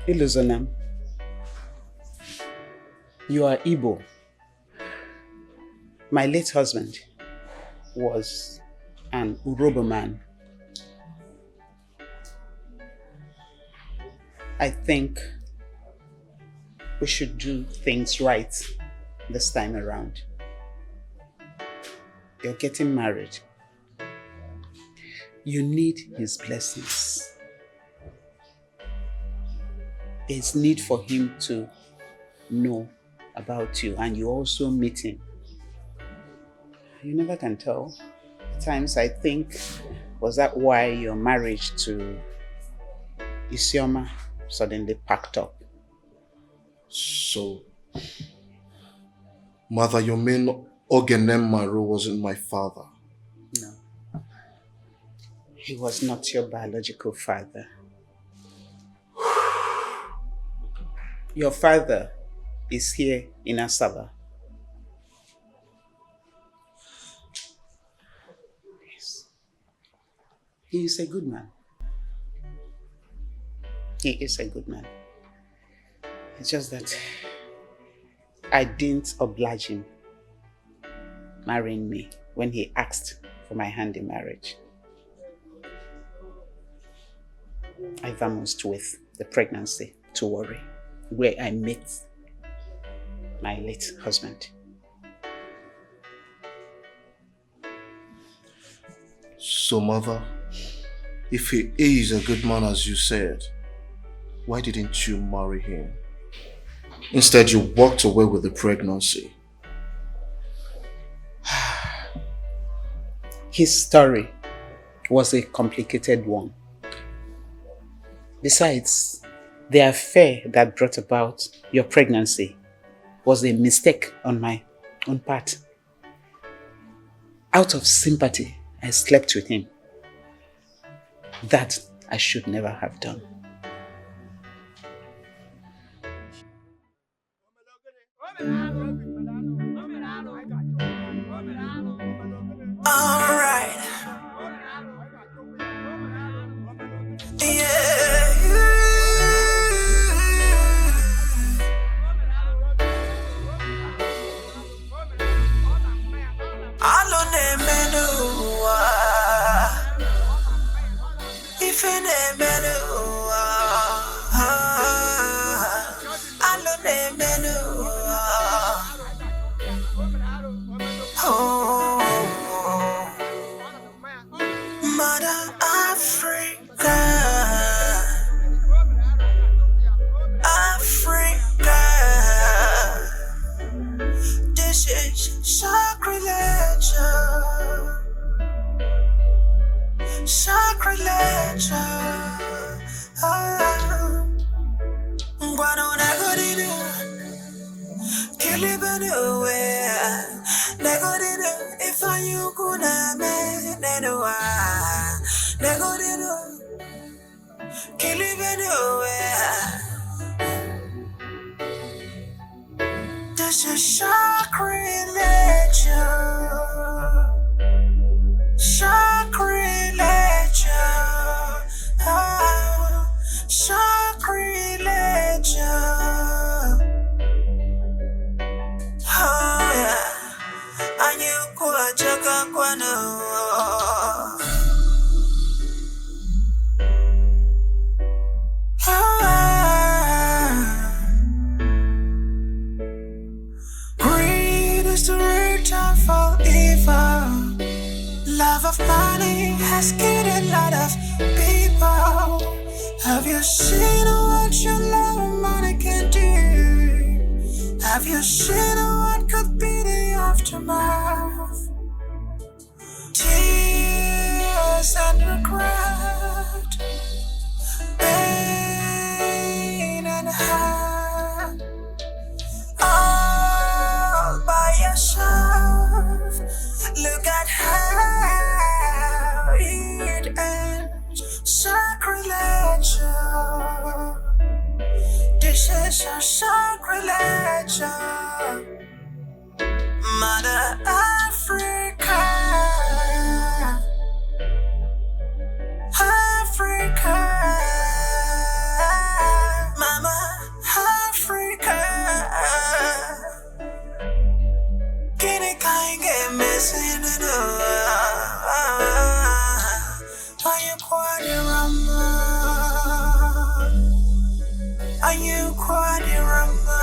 Iluzonam, you are Igbo. My late husband was an Urobo man. I think we should do things right this time around. You're getting married. You need his blessings. There's need for him to know about you, and you also meet him. You never can tell. At times I think, was that why your marriage to Isioma suddenly packed up? So, Mother, you mean Ogenem Maru wasn't my father? No. He was not your biological father. Your father is here in Asaba. Yes. He is a good man. He is a good man. It's just that I didn't oblige him marrying me when he asked for my hand in marriage. I vamoosed with the pregnancy to worry, where I met my late husband. So, Mother, if he is a good man as you said, why didn't you marry him? Instead, you walked away with the pregnancy. His story was a complicated one. Besides, the affair that brought about your pregnancy was a mistake on my own part. Out of sympathy, I slept with him. That I should never have done. Alright. Yeah. Alone menua. If in a menua. Alone menua. Oh, Mother Africa, Africa, this is sacrilege, sacrilege. Guano negodido, kill it anywhere. Negodido, if I you could have made anywhere. Negodido, kill it anywhere. This is sacrilege. Sacrilege. Oh, sacrilege. Oh, yeah. And you could check out one. Greed is the root of all evil. Love of money has killed a lot of people. Have you seen what your love of money can do? Have you seen what could be the aftermath? Tears and regret, pain and hurt, all by yourself. Look at how it ends. Sacrilege. This is a sacrilege. Mother Africa. Africa. Mama Africa. Guinea can't get missing in the are you quadirama? Are you quadirama?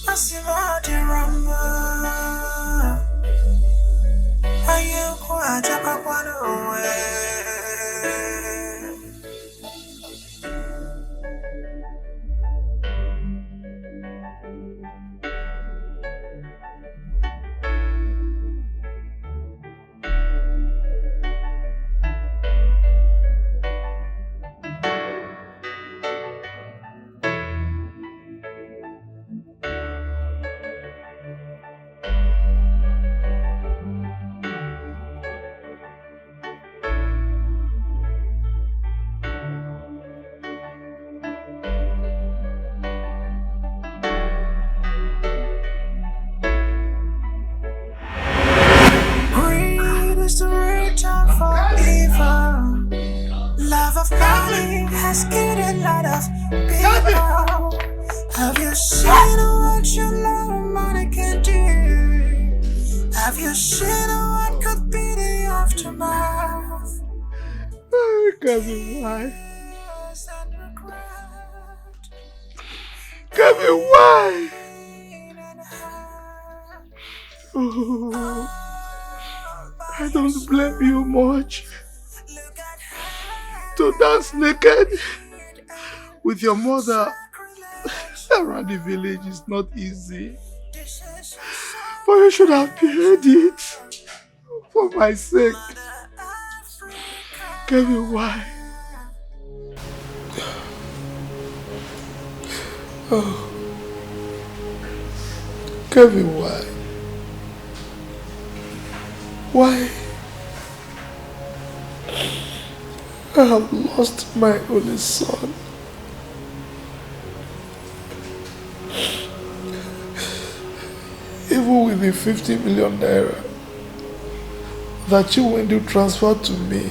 Asimadirama. Are you quadirama? Love of money has killed a lot of people. Have you seen what your love of money can do? Have you seen what could be the aftermath? Kevin, why? Kevin, why? Oh, I don't blame you much. To dance naked with your mother around the village is not easy. But you should have paid it for my sake. Kevin, why? Oh, Kevin, why? Why? I have lost my only son. Even with the 50 million naira that you went to transfer to me,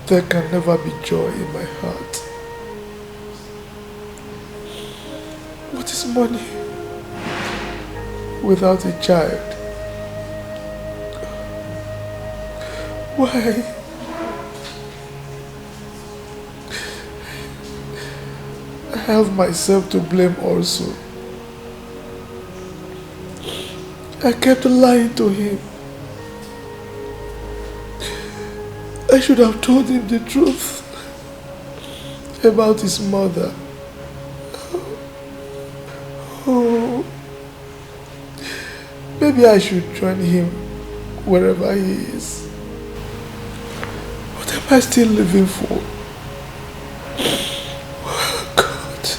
there can never be joy in my heart. What is money without a child? Why? I have myself to blame also. I kept lying to him. I should have told him the truth about his mother. Oh, maybe I should join him wherever he is. What am I still living for? Oh, God.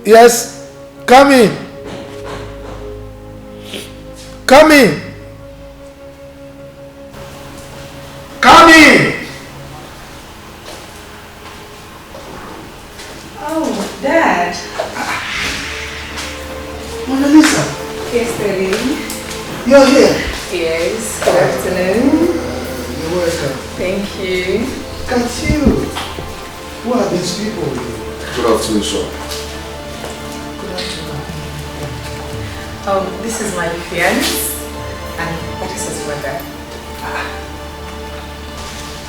Yes, come in. Come in. these people? Good afternoon, sir. This is my fiance, and that is his brother.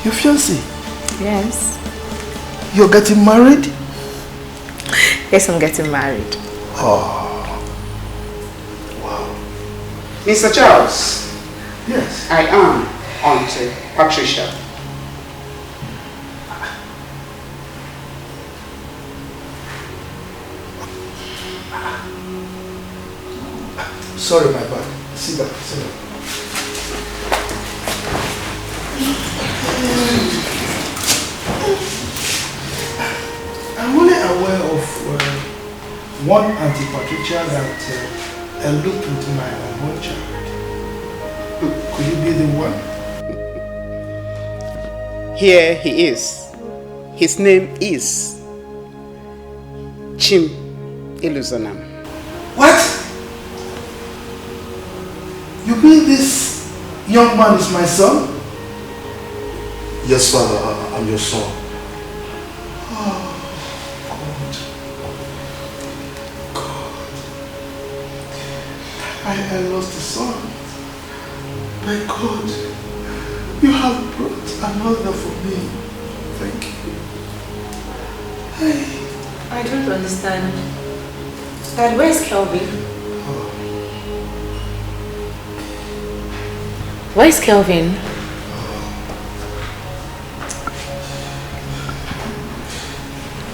Your fiancé? Yes. You're getting married? Yes, I'm getting married. Oh. Wow. Mr. Charles. Yes. I am Auntie Patricia. Sorry, my bad. Sit down, sit down. I'm only aware of one Auntie Patricia that eloped with my unborn child. Could you be the one? Here he is. His name is Chim Iluzonam. What? You mean this young man is my son? Yes, Father, I'm your son. Oh, God. I lost a son. My God, you have brought another for me. Thank you. I don't understand. Dad, where's Kelvin? Where's Kelvin?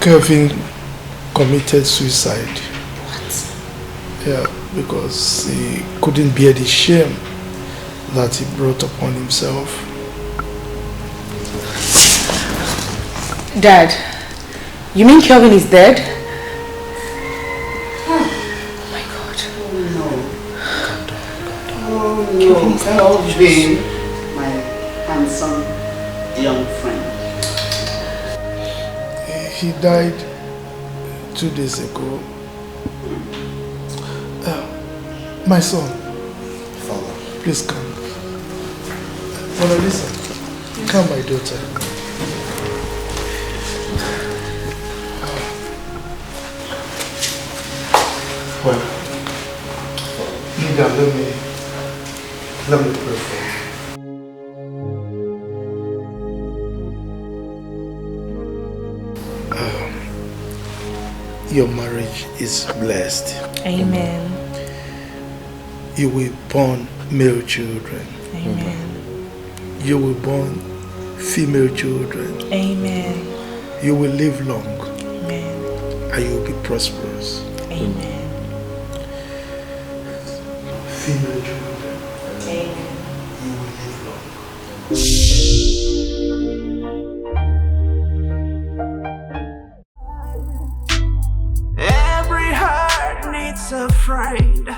Kelvin committed suicide. What? Yeah, because he couldn't bear the shame that he brought upon himself. Dad, you mean Kelvin is dead? Oh my God. Oh no, Kelvin, my handsome young friend. He died 2 days ago. My son, Father, please come. Monalisa, come, my daughter. Well, Nida, let me pray for you. Your marriage is blessed. Amen. You will born male children. Amen. You will born female children. Amen. You will live long. Amen. And you will be prosperous. Amen. Female children. Amen. You will live long. Every heart needs a friend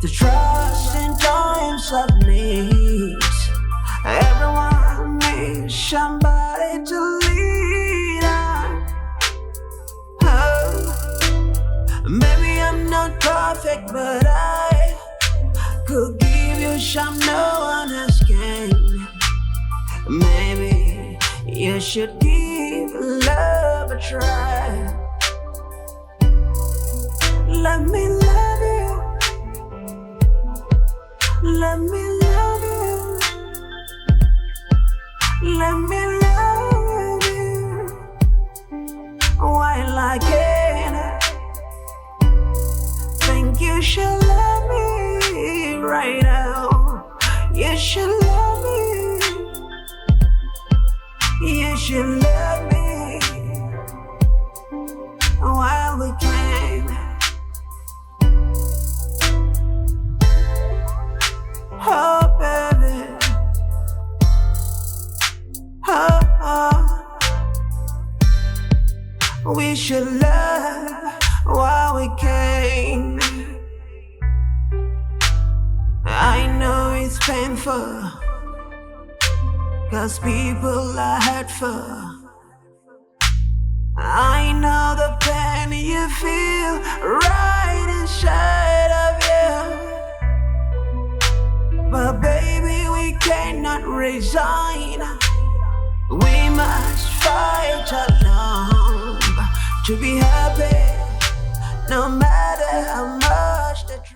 to trust in times of need. Everyone needs somebody to lean on. Oh, maybe I'm not perfect, but I could give you some no one else can. Maybe you should give love a try. Let me love you. Let me love you. Let me love you while I can. Think you should love me right now. You should love me. You should love me while we can. Oh, baby. Oh. We should love while we can. I know it's painful, 'cause people are hurtful. I know the pain you feel right inside of you. But baby, we cannot resign. We must fight alone. to be happy, no matter how much